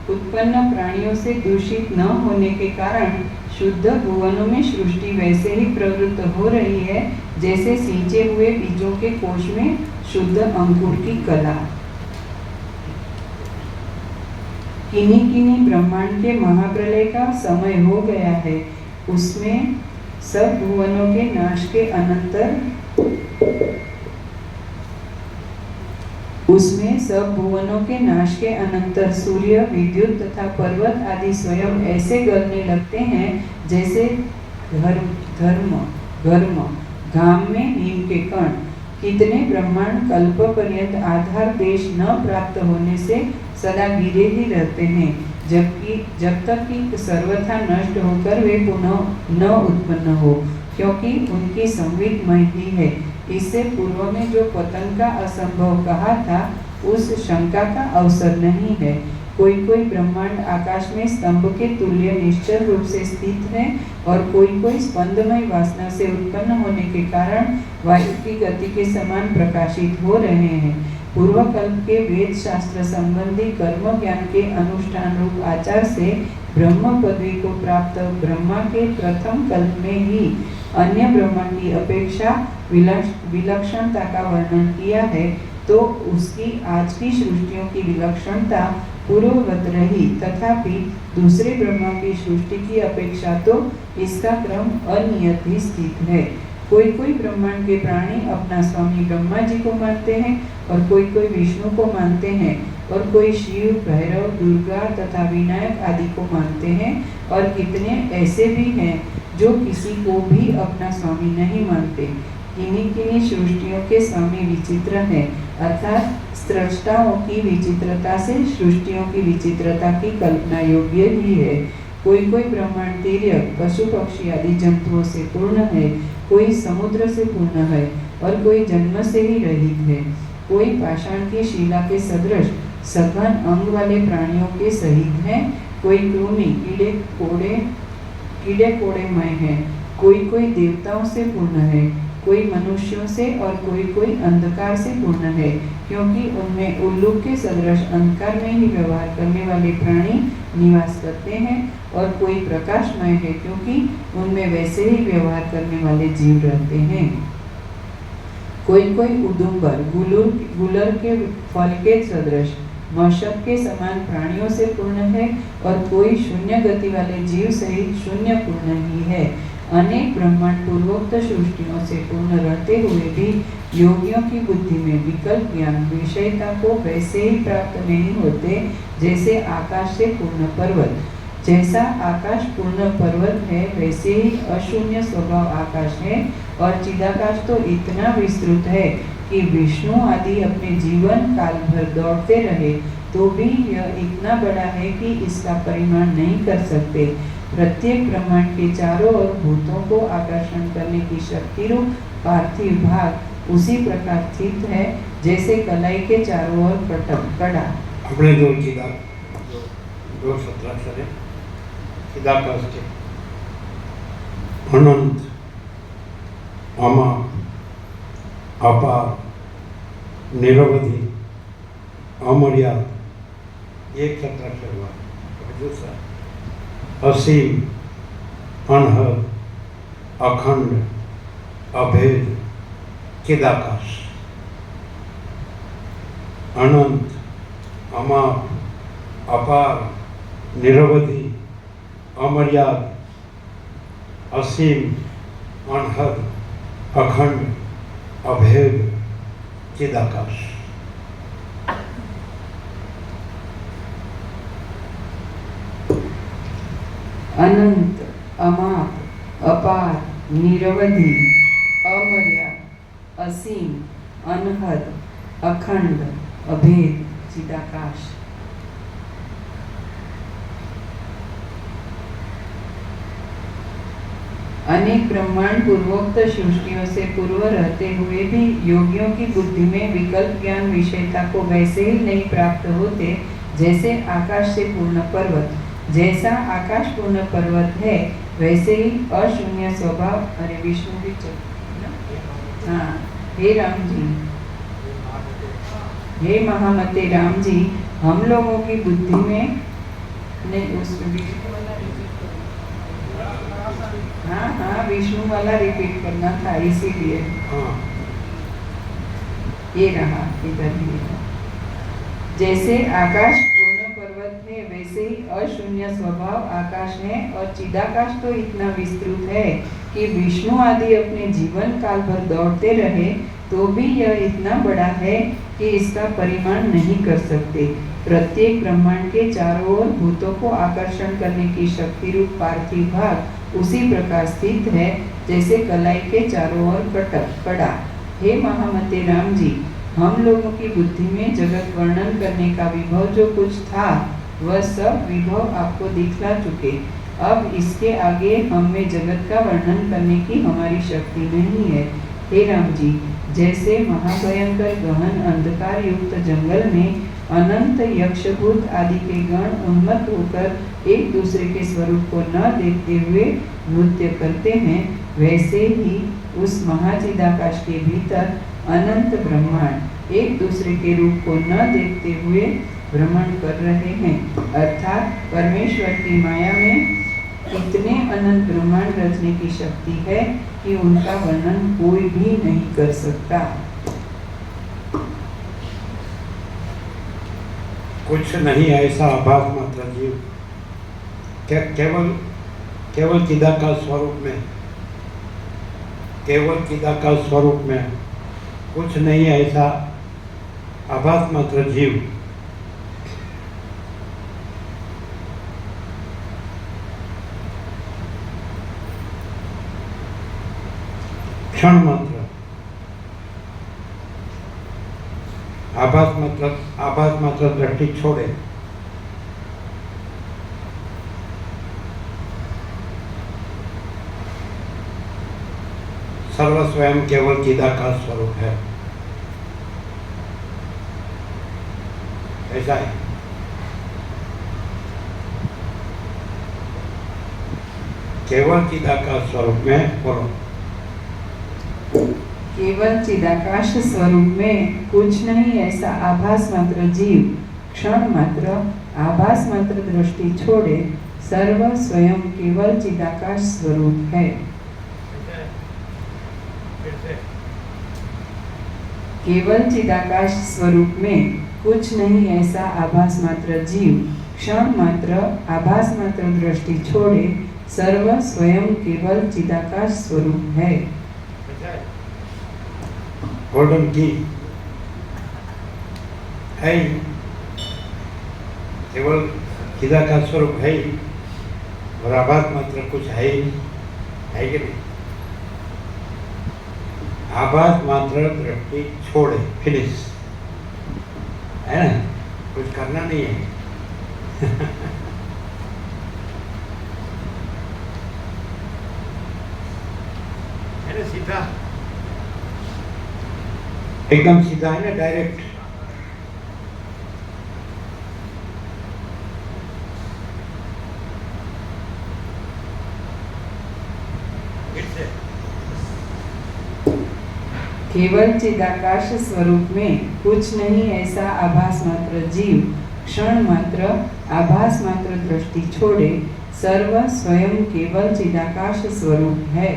उत्पन्न प्राणियों से दूषित न होने के कारण शुद्ध भुवनों में सृष्टि वैसे ही प्रवृत्त हो रही है जैसे सींचे हुए बीजों के कोश में शुद्ध अंकुर की कला। किन्हीं ब्रह्मांड के महाप्रलय का समय हो गया है, उसमें सब भुवनों के नाश के अनंतर सूर्य, विद्युत तथा पर्वत आदि स्वयं ऐसे गलने लगते हैं जैसे घर्म घाम में नीम के कण। कितने ब्रह्मांड कल्प पर्यंत आधार देश न प्राप्त होने से सदा गिरे ही रहते हैं, जब तक कि सर्वथा नष्ट होकर वे पुनः न उत्पन्न हो, क्योंकि उनकी संवित महिमा है। इससे पूर्व में जो पतन का असंभव कहा था, उस शंका का अवसर नहीं है। कोई ब्रह्मांड आकाश में स्तंभ के तुल्य निश्चल रूप से स्थित है, और कोई स्पंदमय वासना से उत्पन्न होने के कारण वायु की गति के समान प्रकाशित हो रहे हैं। पूर्व कल्प के वेद शास्त्र संबंधी कर्म ज्ञान के अनुष्ठान रूप आचार से ब्रह्म पदवी को प्राप्त ब्रह्मा के प्रथम कल्प में ही अन्य ब्रह्मांड की अपेक्षा विलक्षणता का वर्णन किया है, तो उसकी आज की सृष्टियों की विलक्षणता पूर्ववत रही, तथापि दूसरे ब्रह्मा की सृष्टि की अपेक्षा तो इसका क्रम अनियत ही स्थित है। कोई ब्रह्मांड के प्राणी अपना स्वामी ब्रह्मा जी को मानते हैं, और कोई विष्णु को मानते हैं, और कोई शिव, भैरव, दुर्गा तथा विनायक आदि को मानते हैं, और कितने ऐसे भी हैं जो किसी को भी अपना स्वामी नहीं मानते। किन्हीं सृष्टियों के स्वामी विचित्र है, अर्थात स्रष्टाओं की विचित्रता से सृष्टियों की विचित्रता की कल्पना योग्य ही है। कोई ब्रह्मांड तिर्यक, पशु पक्षी आदि जंतुओं से पूर्ण है, कोई समुद्र से पूर्ण है, और कोई जन्म से ही रहित है। कोई पाषाण की शिला के सदृश सघन अंग वाले प्राणियों के सहित है, कोई कृमि कीड़े कोड़ेमय है, कोई देवताओं से पूर्ण है, कोई मनुष्यों से, और कोई अंधकार से पूर्ण है, क्योंकि उनमें उल्लूक के सदृश अंधकार में ही व्यवहार करने वाले प्राणी निवास करते हैं, और कोई प्रकाशमय है, क्योंकि उनमें वैसे ही व्यवहार करने वाले जीव रहते हैं। कोई उदुम्बर गुलर के फल के सदृश मशक के समान प्राणियों से पूर्ण है, और कोई शून्य गति वाले जीव सहित शून्य पूर्ण ही है। अनेक ब्रह्मांड पूर्वोक्त सृष्टियों से पूर्ण रहते हुए भी योगियों की बुद्धि में विकल्प ज्ञान विषयता को वैसे ही प्राप्त नहीं होते जैसे आकाश से पूर्ण पर्वत। जैसा आकाश पूर्ण पर्वत है, वैसे ही अशून्य स्वभाव आकाश है, और चिदाकाश तो इतना विस्तृत है कि विष्णु आदि अपने जीवन काल भर दौड़ते रहे तो भी यह इतना बड़ा है कि इसका परिमाण नहीं कर सकते। प्रत्येक ब्रह्मांड के चारों ओर भूतों को आकर्षण करने की शक्ति रूप पार्थिव भाग उसी प्रकार स्थित है जैसे कलाई के चारों ओर कड़ा। अपने दो चिदा दो सत्राक्षर है चिदाकाश के अनंत अमर अपार निरवधि अमर्याद एक सत्राक्षर हुआ। दूसरा असीम अनहद अखंड अभेद चिदाकाश। अनंत अमर अपार निरवधि अमर्याद असीम अनहद अखंड अभेद चिदाकाश। अनंत अमाप अपार निरवधि अमर्याद असीम अनहद अखंड अभेद चिदाकाश। अनेक ब्रह्मांड पूर्वोक्त सृष्टियों से पूर्व रहते हुए भी योगियों की बुद्धि में विकल्प ज्ञान विषयता को वैसे ही नहीं प्राप्त होते जैसे आकाश से पूर्ण पर्वत। जैसा आकाश पूर्ण पर्वत है वैसे ही अशून्य स्वभाव। अरे विष्णु भी चल। हाँ, हे राम जी, हे महामते राम जी, हम लोगों की बुद्धि में नहीं उस हाँ विष्णु वाला रिपीट करना था इसीलिए। ये रहा इधर ही रहा। जैसे आकाश पूर्ण पर्वत है वैसे ही अशून्य स्वभाव आकाश है और चिदाकाश तो इतना विस्तृत है कि विष्णु आदि अपने जीवन काल भर दौड़ते रहे तो भी यह इतना बड़ा है कि इसका परिमाण नहीं कर सकते। प्रत्येक ब्रह्मांड के चारों ओर भूतों को आकर्षण करने की शक्ति रूप पार्थिव भाग उसी प्रकार स्थित है जैसे कलाई के चारों ओर कड़ा। हे महामते राम जी, हम लोगों की बुद्धि में जगत वर्णन करने का विभव जो कुछ था वह सब विभव आपको दिखला चुके। अब इसके आगे हम में जगत का वर्णन करने की हमारी शक्ति नहीं है। हे राम जी, जैसे महाभयंकर गहन अंधकार युक्त जंगल में अनंत यक्षभूत आदि के गण उन्मत्त होकर एक दूसरे के स्वरूप को न देखते हुए नृत्य करते हैं, वैसे ही उस महाचिदाकाश के भीतर अनंत ब्रह्मांड एक दूसरे के रूप को न देखते हुए भ्रमण कर रहे हैं। अर्थात परमेश्वर की माया में इतने अनंत ब्रह्मांड रचने की शक्ति है कि उनका वर्णन कोई भी नहीं कर सकता। कुछ नहीं ऐसा आभास मात्र जीव केवल चिदाकाश स्वरूप में, केवल चिदाकाश स्वरूप में कुछ नहीं ऐसा आभास मात्र जीव क्षण मात्र आभास मात्र दृष्टि छोड़े सर्व स्वयं केवल चिदाकाश स्वरूप है। ऐसा है। केवल चिदाकाश स्वरूप में बोलो। केवल चिदाकाश स्वरूप में कुछ नहीं ऐसा आभास मात्र जीव क्षण मात्र आभास मात्र दृष्टि छोड़े सर्व स्वयं केवल चिदाकाश स्वरूप है। केवल चिदाकाश स्वरूप में कुछ नहीं ऐसा आभास मात्र जीव क्षण मात्र आभास मात्र दृष्टि छोड़े सर्व स्वयं केवल चिदाकाश स्वरूप है। गोल्डन की है, केवल चिदाकाश स्वरूप है और आभास मात्र कुछ है कि नहीं। आभास मात्र दृष्टि छोड़े, फिनिश है ना, कुछ करना नहीं है। है ना, सीधा एकदम सीधा है ना, डायरेक्ट। केवल चिदाकाश स्वरूप में कुछ नहीं ऐसा आभास मात्र जीव क्षण मात्र आभास मात्र दृष्टि छोड़े सर्व स्वयं केवल चिदाकाश स्वरूप है।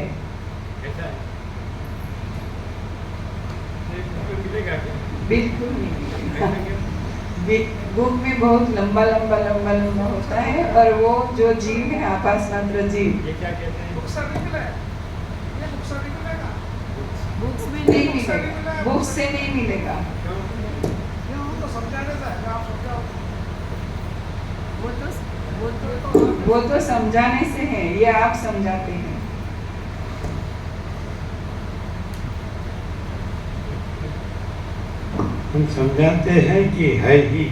बिल्कुल नहीं। बुक में बहुत लंबा लंबा लंबा लंबा होता है और वो जो जीव है आभास मात्र जीव। ये क्या कहते हैं? बुक्स में नहीं मिलेगा, बुक्स से नहीं मिलेगा। वो तो समझाने से है, ये आप समझाते हैं। हम समझाते हैं कि है ही।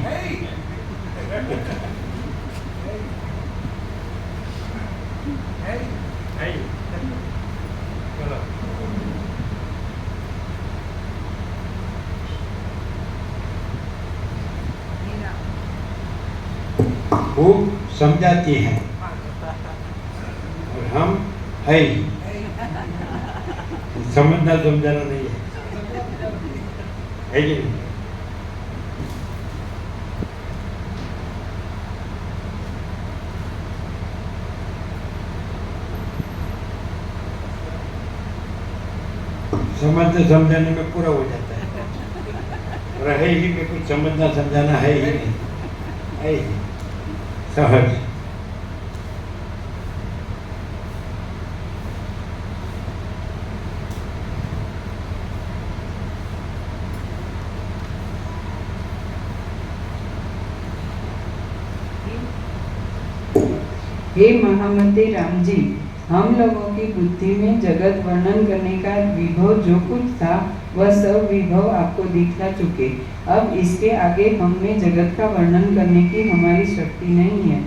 वो समझाती हैं और हम है ही। समझना समझाना नहीं है कि नहीं? समझने समझाने में पूरा हो जाता है और है ही में कुछ समझना समझाना है ही नहीं, है ही सहज। हे महामते राम जी, हम लोगों की बुद्धि में जगत वर्णन करने का विभव जो कुछ था वह सब विभव आपको दिखला चुके। अब इसके आगे हम में जगत का वर्णन करने की हमारी शक्ति नहीं है।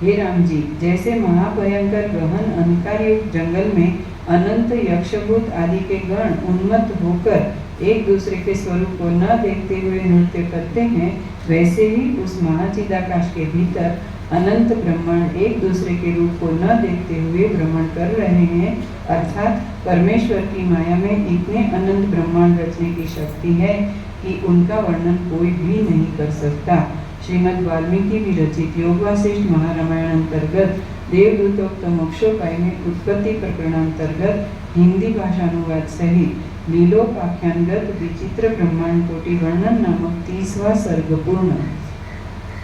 हे राम जी, जैसे महाभयंकर गहन अंधकार युक्त जंगल में अनंत यक्षभूत आदि के गण उन्मत्त होकर एक दूसरे के स्वरूप को न देखते हुए नृत्य करते हैं, वैसे ही उस महाचिदाकाश के भीतर अनंत ब्रह्मांड एक दूसरे के रूप को न देखते हुए भ्रमण कर रहे हैं। अर्थात परमेश्वर की माया में इतने अनंत ब्रह्मांड रचने की शक्ति है कि उनका वर्णन कोई भी नहीं कर सकता। श्रीमद् वाल्मीकि विरचित योग वासिष्ठ महारामायण अंतर्गत देवदूतोक्त मोक्षोपाय में उत्पत्ति प्रकरणांतर्गत हिंदी भाषानुवाद सहित लीलोपाख्यानगत विचित्र ब्रह्मांड कोटि वर्णन नामक 30वां सर्ग पूर्ण।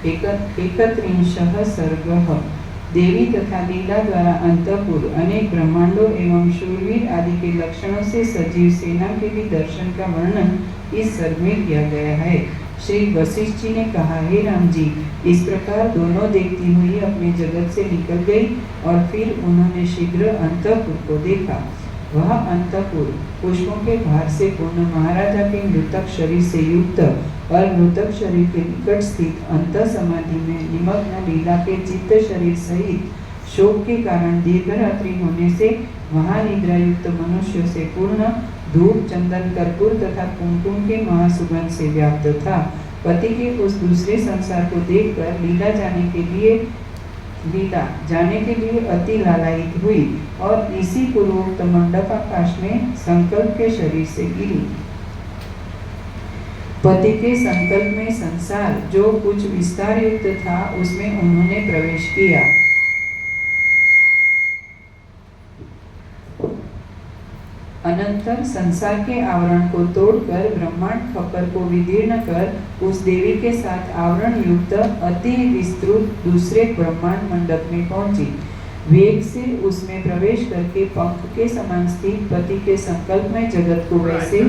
31 सर्ग। देवी तथा लीला द्वारा अंतपुर अनेक ब्रह्मांडों एवं शूरवीर आदि के लक्षणों से सजीव सेना के भी दर्शन का वर्णन इस सर्ग में किया गया है। श्री वशिष्ठ जी ने कहा, हे राम जी, इस प्रकार दोनों देखती हुई अपने जगत से निकल गई और फिर उन्होंने शीघ्र अंतपुर को देखा। वह अंतपुर पुष्पों के भार से पूर्ण महाराजा के मृतक शरीर से युक्त और मृतक शरीर के निकट स्थित अंत समाधि में निमग्न लीला के चित्त शरीर सहित शोक के कारण दीर्घ रात्रि होने से महानिद्रा युक्त मनुष्यों से पूर्ण धूप चंदन कर्पूर तथा कुमकुम के महासुगंध से व्याप्त था। पति के उस दूसरे संसार को देखकर लीला जाने के लिए अति लालायित हुई और इसी पूर्वोक्त मंडपाकाश में संकल्प के शरीर से गिरी। पति के संकल्प में संसार जो कुछ विस्तार युक्त था उसमें उन्होंने प्रवेश किया। अनंतर संसार के आवरण को तोड़कर ब्रह्मांड खप्पर को विदीर्ण कर उस देवी के साथ आवरण युक्त अति विस्तृत दूसरे ब्रह्मांड मंडप में पहुंची। वेग से उसमें प्रवेश करके पंख के समान स्थित पति के संकल्प में जगत को वैसे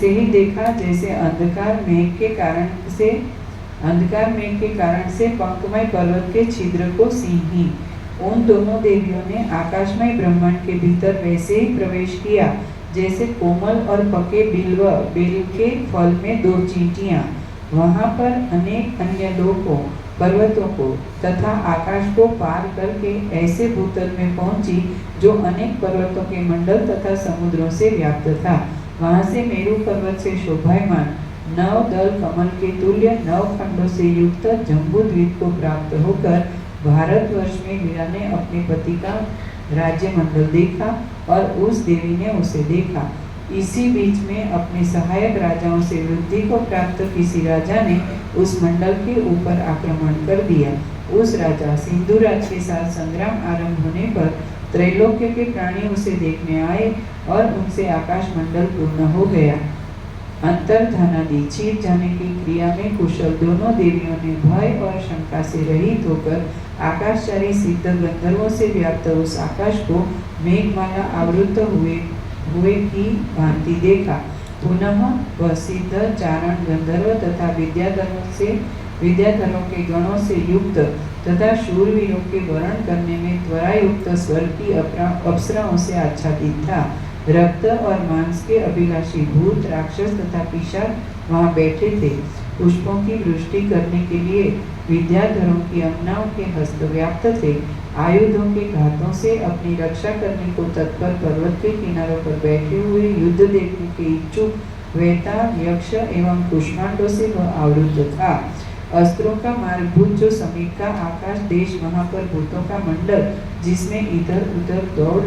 ही देखा जैसे अंधकार मेघ के कारण से पंखमय पर्वत के छिद्र को सिंही। उन दोनों देवियों ने आकाशमय ब्रह्मांड के भीतर वैसे ही प्रवेश किया जैसे कोमल और पके बेल के फल में 2 चींटियां। वहाँ पर अनेक अन्य लोगों, पर्वतों को तथा आकाश को पार करके ऐसे भूतल में पहुंची जो अनेक पर्वतों के मंडल तथा समुद्रों से व्याप्त था। वहाँ से मेरु पर्वत से शोभायमान 9 दल कमल के तुल्य 9 खंडों से युक्त जम्बू द्वीप को प्राप्त होकर भारतवर्ष में मीरा ने अपने पति का राज्य मंडल देखा और उस देवी ने उसे देखा। इसी बीच में अपने सहायक राजाओं से वृद्धि को प्राप्त किसी राजा ने उस मंडल के ऊपर आक्रमण कर दिया। उस राजा सिंधुराज के साथ संग्राम आरंभ होने पर त्रैलोक्य के प्राणी उसे देखने आए और उनसे आकाश मंडल पूर्ण हो गया। अंतर्धानादि छिप जाने की क्रिया में कुशल दोनों देवियों ने भय और शंका से रहित होकर आकाशचारी सिद्ध गंधर्वों से व्याप्त उस आकाश को मेघमाला आवृत हुए की भांति देखा। पुनः वह सिद्ध चारण गंधर्व तथा विद्याधरों के गणों से युक्त तथा शूरवीरों के वर्ण करने में त्वरायुक्त स्वर की अप्सराओं से आच्छादित था। रक्त और मांस के अभिलाषी भूत, राक्षस तथा पिशाच वहाँ बैठे थे। पुष्पों की वृष्टि करने के लिए विद्याधरों की अंगनाओं के हस्त व्याप्त थे। आयुधों के घातों से अपनी रक्षा करने को तत्पर पर्वत के किनारों पर बैठे हुए युद्ध देखने के इच्छुक वेताल, यक्ष एवं कुष्मांडों से वह आवृत था। अस्त्रों का मार्गभूत जो समीप का आकाश देश, वहाँ पर भूतों का मंडल जिसमें इधर उधर दौड़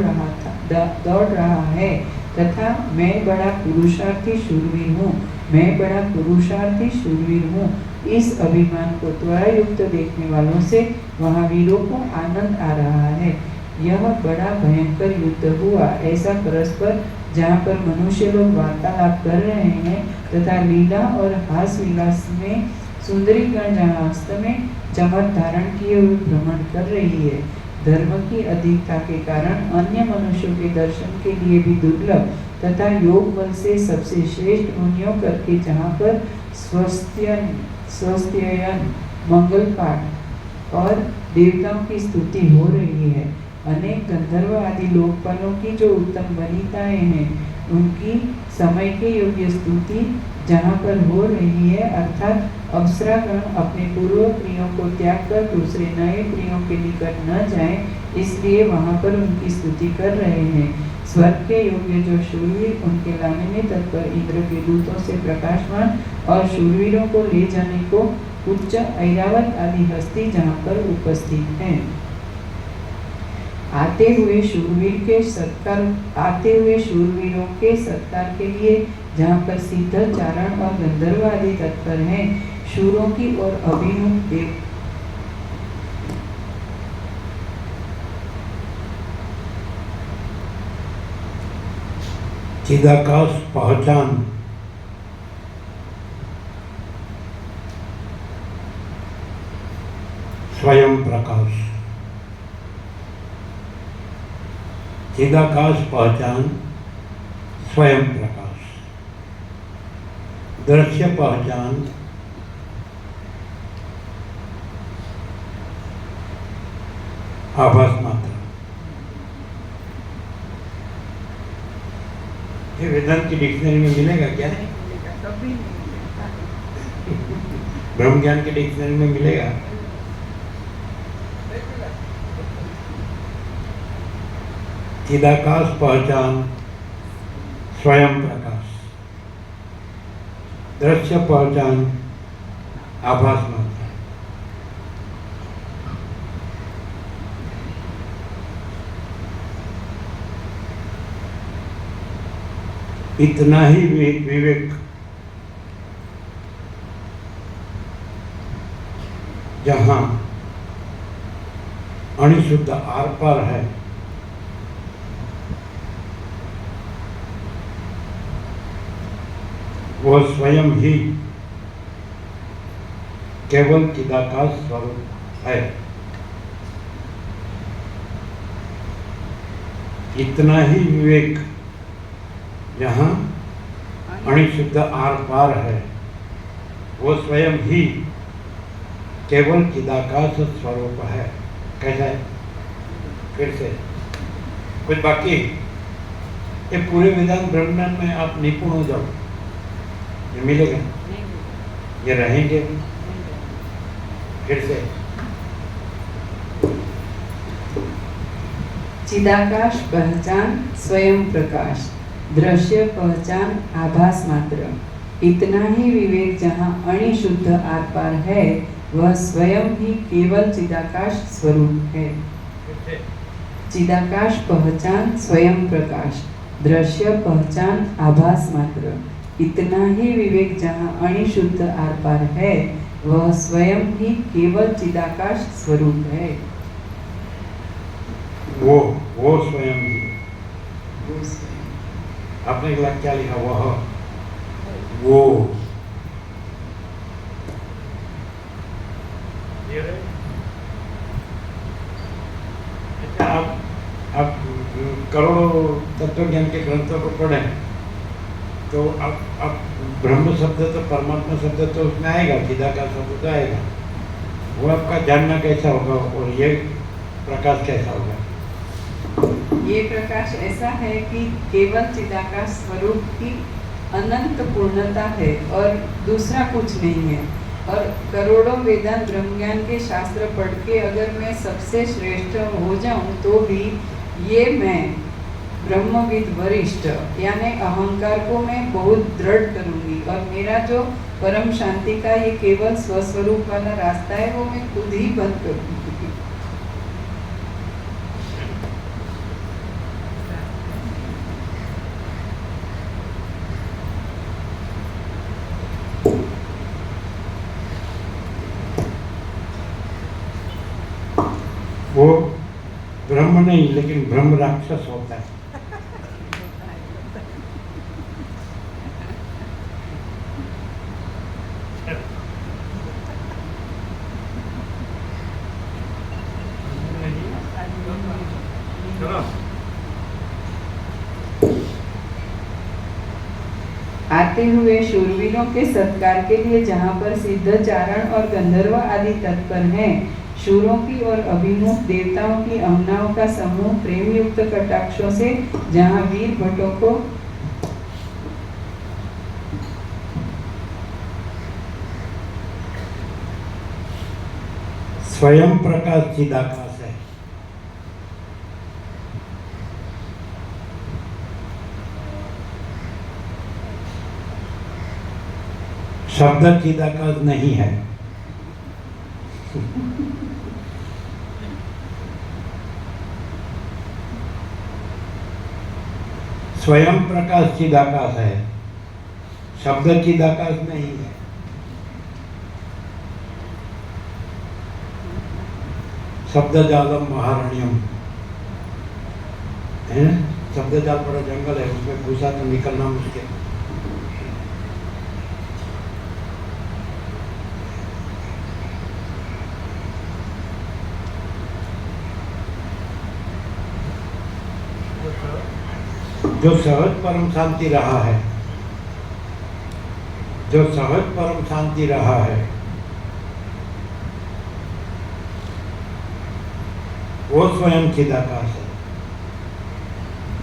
रहा है तथा मैं बड़ा पुरुषार्थी शूरवीर हूँ, इस अभिमान को त्वरायुक्त देखने वालों से वहाँ वीरों को आनंद आ रहा है। यह बड़ा भयंकर युद्ध हुआ। ऐसा परस्पर जहाँ पर मनुष्य लोग वार्तालाप कर रहे हैं तथा लीला और हास विलास में सुंदरी गण जहाँ हस्त में चमक धारण किए हुए भ्रमण कर रही है। धर्म की अधिकता के कारण अन्य मनुष्यों के दर्शन के लिए भी दुर्लभ तथा योग बल से सबसे श्रेष्ठ मुनियों करके जहाँ पर स्वस्त्ययन, मंगल पाठ और देवताओं की स्तुति हो रही है। अनेक गंधर्व आदि लोकपालों की जो उत्तम वनिताएं हैं उनकी समय के योग्य स्तुति जहाँ पर हो रही है, अर्थात अप्सरागण अपने पूर्व प्रियों को त्याग कर दूसरे नए प्रियों के निकट न जाएं, इसलिए वहाँ पर उनकी स्तुति कर रहे हैं। स्वर्ग के योग्य जो शूरवीर उनके लाने में तत्पर इंद्र के दूतों से प्रकाशमान और शूरवीरों को ले जाने को उच्च ऐरावत आदि हस्ती जहाँ पर उपस्थित हैं। आते हुए शूरवीरों के सत्कार के लिए जहाँ पर सिद्ध, चारण और गंधर्व आदि तत्पर हैं, शूरों की ओर अभिमुख देव चिदाकाश पहचान स्वयं प्रकाश। चिदाकाश पहचान स्वयं प्रकाश। दृश्य पहचान आभास मात्र। ये वेदांत की डिक्शनरी में मिलेगा क्या? ब्रह्म ज्ञान की डिक्शनरी में मिलेगा? चिदाकाश पहचान स्वयं प्रकाश। दृश्य पहचान आभास मात्र। इतना ही विवेक जहां अणिशुद्ध आर पार है, वह स्वयं ही केवल चिदाकाश स्वरूप है। इतना ही विवेक जहाँ अणिशुद्ध आर पार है, वो स्वयं ही केवल चिदाकाश स्वरूप है। कैसा है? फिर से कुछ बाकी? ये पूरे वेदांत ब्रह्मांड में आप निपुण हो जाओ, ये मिलेगा। ये रहेंगे। फिर से चिदाकाश पहचान स्वयं प्रकाश, दृश्य पहचान आभास मात्र, इतना ही विवेक जहाँ अणिशुद्ध आर पार है वह स्वयं ही केवल चिदाकाश स्वरूप है। चिदाकाश पहचान स्वयं प्रकाश, दृश्य पहचान आभास मात्र, इतना ही विवेक जहाँ अणिशुद्ध आर पार है वह स्वयं ही केवल चिदाकाश स्वरूप है। वो स्वयं ही। वो स्वयं। आपने एक लाख क्या लिखा? वो आप करोड़ों तत्व ज्ञान के ग्रंथों को पढ़ें तो अब ब्रह्म शब्द तो परमात्मा शब्द तो उसमें आएगा, चिदाकाश शब्द तो आएगा। वो आपका जानना कैसा होगा और ये प्रकाश कैसा होगा? ये प्रकाश ऐसा है कि केवल चिदाकाश स्वरूप की अनंत पूर्णता है और दूसरा कुछ नहीं है। और करोड़ों वेदांत ब्रह्म ज्ञान के शास्त्र पढ़ के अगर मैं सबसे श्रेष्ठ हो जाऊं तो भी ये मैं ब्रह्मविद वरिष्ठ यानी अहंकार को मैं बहुत दृढ़ करूंगी और मेरा जो परम शांति का ये केवल स्वस्वरूप वाला रास्ता है वो मैं खुद ही बंद करूंगी। वो ब्रह्म नहीं लेकिन ब्रह्म राक्षस होता है। आते हुए शूरवीरों के सत्कार के लिए जहाँ पर सिद्ध चारण और गंधर्व आदि तत्पर हैं, शूरों की और अभिमुख देवताओं की अमनाओं का समूह प्रेम युक्त कटाक्षों से जहाँ वीर भट्टों को स्वयं प्रकाश चिदाकाश है। शब्द चिदाकाश नहीं है। स्वयं प्रकाश चिदाकाश है, शब्द चिदाकाश नहीं है। शब्द जालम महारण्यम है ना? शब्द जाल बड़ा जंगल है, उसमें घुसा तो निकलना मुश्किल। जो सहज परम शांति रहा है, जो सहज परम शांति रहा है वो स्वयं चिदाकाश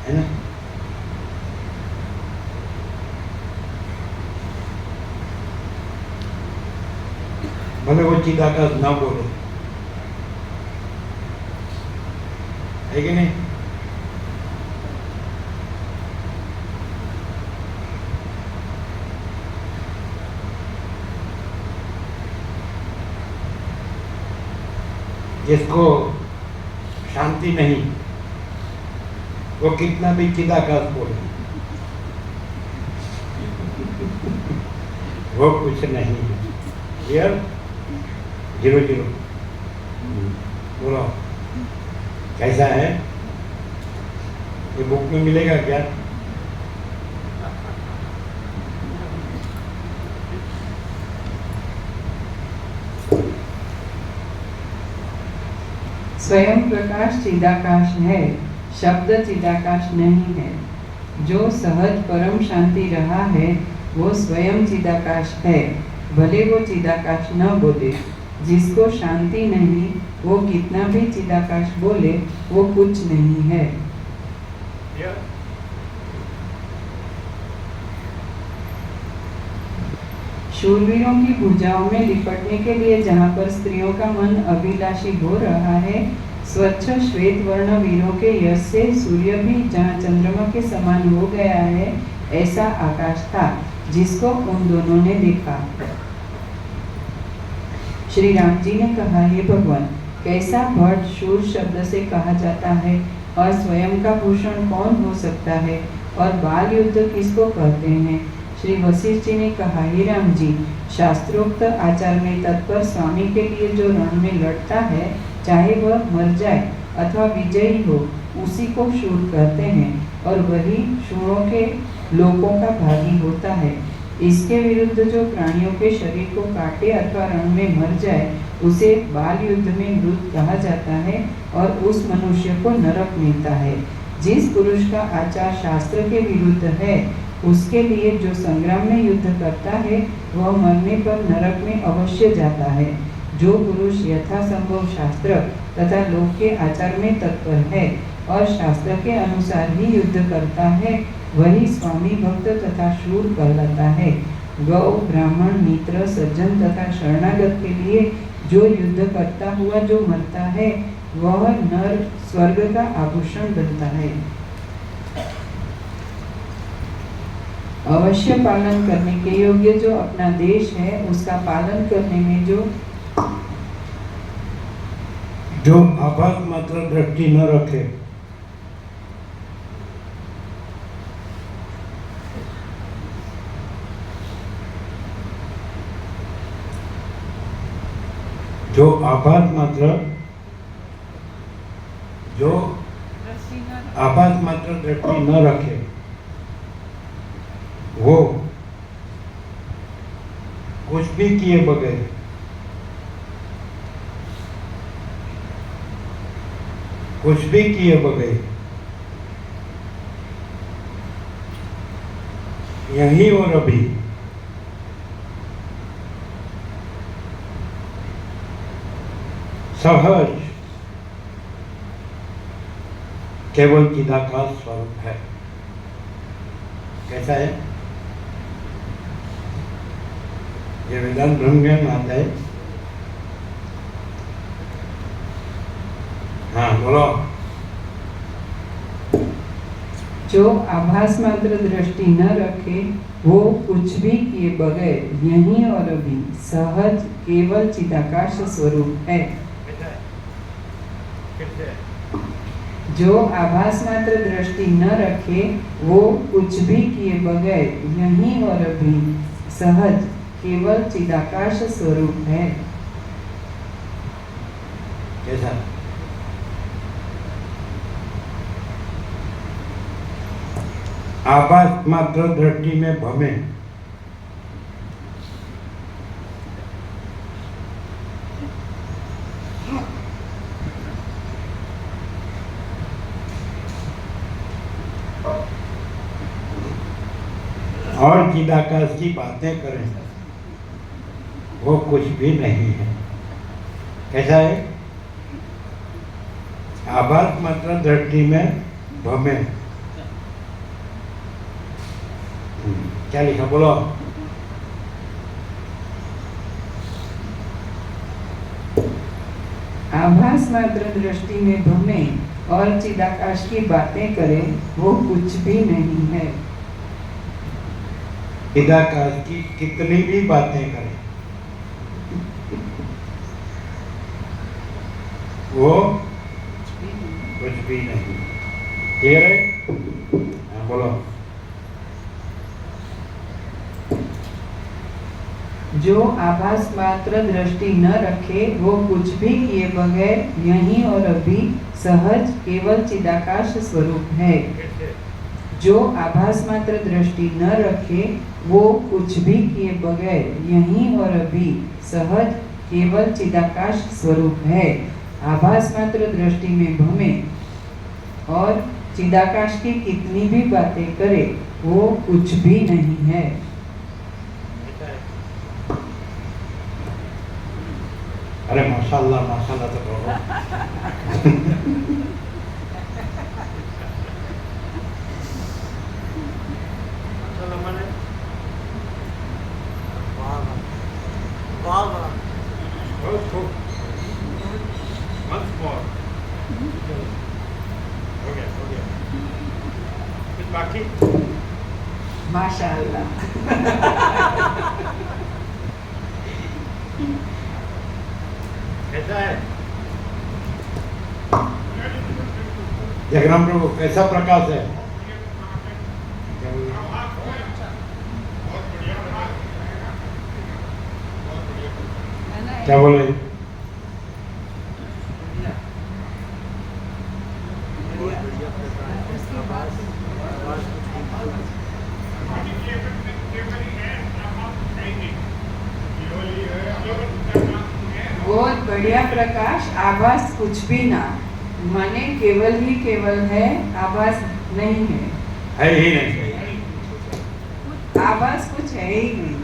है ना? भले वो चिदाकाश ना बोले, है कि नहीं? जिसको शांति नहीं वो कितना भी चिदाकाश बोले वो कुछ नहीं है। क्लियर? 0-0 बोलो कैसा है? ये बुक में मिलेगा क्या? स्वयं प्रकाश चिदाकाश है, शब्द चिदाकाश नहीं है। जो सहज परम शांति रहा है वो स्वयं चिदाकाश है, भले वो चिदाकाश न बोले। जिसको शांति नहीं वो कितना भी चिदाकाश बोले वो कुछ नहीं है। शूरवीरों की भुजाओं में लिपटने के लिए जहाँ पर स्त्रियों का मन अभिलाषी हो रहा है, स्वच्छ श्वेत वर्ण वीरों के यश से सूर्य भी जहाँ चंद्रमा के समान हो गया है, ऐसा आकाश था जिसको उन दोनों ने देखा। श्री राम जी ने कहा, हे भगवान, कैसा भट्ट शूर शब्द से कहा जाता है और स्वयं का भूषण कौन हो सकता है और बाल युद्ध किसको कहते हैं? श्री वशिष्ठ जी ने कहा, हे राम जी, शास्त्रोक्त आचार में तत्पर स्वामी के लिए जो रण में लड़ता है, चाहे वह मर जाए अथवा विजयी हो, उसी को शूर कहते हैं और वही शूरों के लोकों का भागी होता है। इसके विरुद्ध जो प्राणियों के शरीर को काटे अथवा रण में मर जाए, उसे बाल युद्ध में मृत कहा जाता है और उस मनुष्य को नरक मिलता है। जिस पुरुष का आचार शास्त्र के विरुद्ध है, उसके लिए जो संग्राम में युद्ध करता है, वह मरने पर नरक में अवश्य जाता है। जो पुरुष यथासंभव शास्त्र तथा लोक के आचार में तत्पर है और शास्त्र के अनुसार ही युद्ध करता है, वही स्वामी भक्त तथा शूर कहलाता है। गौ, ब्राह्मण, मित्र, सज्जन तथा शरणागत के लिए जो युद्ध करता हुआ जो मरता है, वह नर स्वर्ग का आभूषण बनता है। अवश्य पालन करने के योग्य जो अपना देश है, उसका पालन करने में जो आभास मात्र दृष्टि न रखे, जो आभास मात्र दृष्टि न रखे, वो कुछ भी किए बगैर यहीं और अभी सहज केवल चिदाकाश स्वरूप है। कैसा है? ये वेदांत ब्रह्म ज्ञान में आता है। हाँ बोलो। जो आभास मात्र दृष्टि न रखे, वो कुछ भी किए बगैर यहीं और अभी सहज केवल चिदाकाश स्वरूप है। जो आभास मात्र दृष्टि न रखे, वो कुछ भी किए बगैर यहीं और अभी सहज केवल चिदाकाश स्वरूप है। कैसा? आभास मात्र दृष्टि में भ्रमे, और चिदाकाश की बातें करें, वो कुछ भी नहीं है। कैसा है? आभास मात्र दृष्टि में भ्रमे। क्या लिखा बोलो? आभास मात्र दृष्टि में भ्रमे और चिदाकाश की बातें करे, वो कुछ भी नहीं है। चिदाकाश की कितनी भी बातें करें, वो कुछ भी नहीं। क्लियर है? हाँ बोलो। जो आभास मात्र दृष्टि न रखे, वो कुछ भी किए बगैर यहीं और अभी सहज केवल चिदाकाश स्वरूप है। जो आभास मात्र दृष्टि न रखे, वो कुछ भी किए बगैर यहीं और अभी सहज केवल चिदाकाश स्वरूप है। आभास मात्र दृष्टि में भ्रमे और चिदाकाश की कितनी भी बातें करे, वो कुछ भी नहीं है। अरे माशाल्लाह माशाल्लाह तो करो। माशाल्लाह माने वाह बाकी माशाअल्लाह। कैसा है जगराम प्रभु, कैसा प्रकाश है? क्या बोले? बहुत बढ़िया प्रकाश, आभास कुछ भी ना, माने केवल ही केवल है, आभास नहीं है ही नहीं, आभास कुछ है ही नहीं।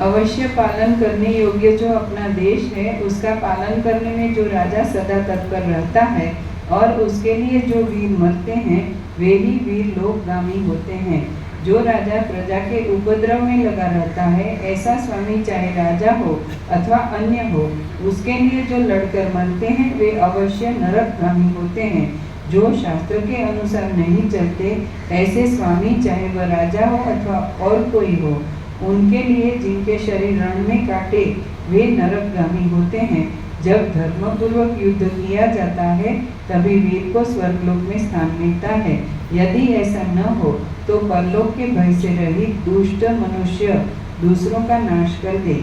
अवश्य पालन करने योग्य जो अपना देश है, उसका पालन करने में जो राजा सदा तत्पर रहता है और उसके लिए जो वीर मरते हैं, वे ही वीर लोकगामी होते हैं। जो राजा प्रजा के उपद्रव में लगा रहता है, ऐसा स्वामी चाहे राजा हो अथवा अन्य हो, उसके लिए जो लड़कर मरते हैं, वे अवश्य नरकगामी होते हैं। जो शास्त्र के अनुसार नहीं चलते, ऐसे स्वामी चाहे वह राजा हो अथवा और कोई हो, उनके लिए जिनके शरीर रण में काटे, वे नरकगामी होते हैं। जब धर्मपूर्वक युद्ध किया जाता है, तभी वीर को स्वर्गलोक में स्थान मिलता है। यदि ऐसा न हो तो परलोक के भय से रहित दुष्ट मनुष्य दूसरों का नाश कर दे।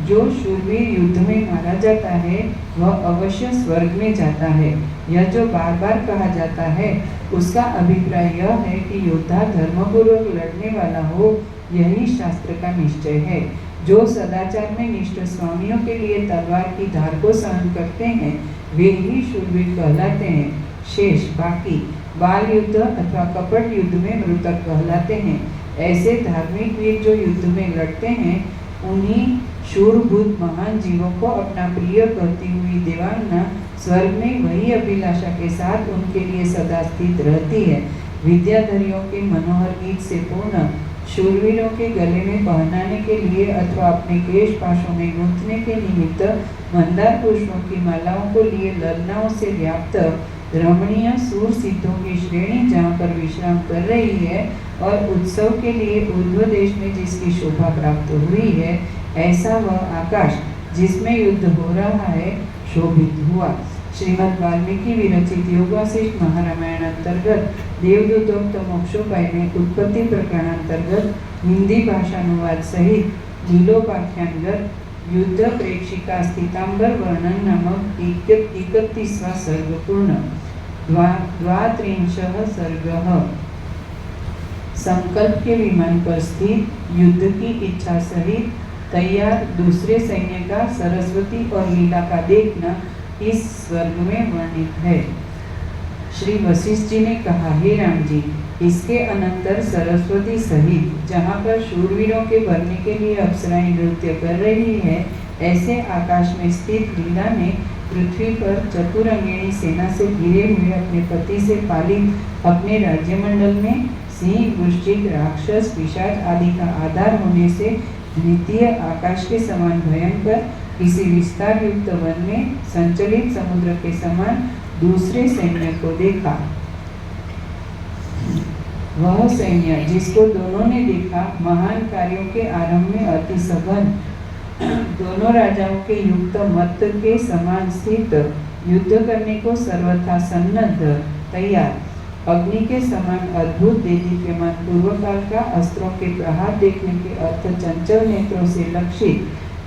जो शूरवीर युद्ध में मारा जाता है, वह अवश्य स्वर्ग में जाता है। यह जो बार बार कहा जाता है, उसका अभिप्राय यह है कि योद्धा धर्मपूर्वक लड़ने वाला हो, यही शास्त्र का निश्चय है। जो सदाचार में निष्ठ स्वामियों के लिए तलवार की धार को सहन करते हैं, वे ही शूरवीर कहलाते हैं। शेष बाकी बाल युद्ध अथवा कपट युद्ध में मृतक कहलाते हैं। ऐसे धार्मिक वीर जो युद्ध में लड़ते हैं, उन्हीं शूरभूत महान जीवों को अपना प्रिय कहती हुई देवांगना स्वर्ग में वही अभिलाषा के साथ उनके लिए सदा स्थित रहती है। विद्याधरियों के मनोहर गीत से पूर्ण शूरवीरों के गले में पहनाने के लिए अथवा अपने केश पाशों में गूंथने के निमित्त मंदार पुष्पों की मालाओं को लिए ललनाओं से व्याप्त रमणीय सूर सिद्धों की श्रेणी जहाँ पर विश्राम कर रही है और उत्सव के लिए ऊर्ध्व देश में जिसकी शोभा प्राप्त हुई है, ऐसा वह आकाश जिसमें युद्ध हो रहा है शोभित हुआ। श्रीमद् वाल्मीकि विरचित योगाशिष्ट महारामायण अंतर्गत देवदूतोक्त मोक्षोपाय में उत्पत्ति प्रकरणांतर्गत हिंदी भाषानुवाद सहित लीलोपाख्यानगत युद्ध प्रेक्षिका स्थितांबर वर्णन नामक 31वां सर्ग पूर्ण। द्वात्रिंशः सर्गः। संकल्प के विमान पर स्थित युद्ध की इच्छा सहित तैयार दूसरे सैन्य का सरस्वती और लीला का देखना इस स्वर्ग में वर्णित है। श्री वशिष्ठ जी ने कहा, हे राम जी, इसके अनंतर सरस्वती सहित जहाँ पर शूरवीरों के भरने के लिए अप्सराएं नृत्य कर रही है, ऐसे आकाश में स्थित लीला ने पृथ्वी पर चतुरंगिणी सेना से घिरे हुए अपने पति से पालित अपने राज्यमंडल में सिंह, वृश्चिक, राक्षस, पिशाच आदि का आधार होने से द्वितीय आकाश के समान भयंकर किसी विस्तार युक्त वन में संचलित समुद्र के समान दूसरे सैन्य को देखा। वह सैन्य जिसको दोनों ने देखा, महान कार्यों के आरंभ में अति सघन, दोनों राजाओं के युक्त मत के समान स्थित, युद्ध करने को सर्वथा सन्नद्ध तैयार, अग्नि के समान अद्भुत देदीप्यमान पूर्व काल का अस्त्रों के प्रहार देखने के अर्थ चंचल नेत्रों से लक्षित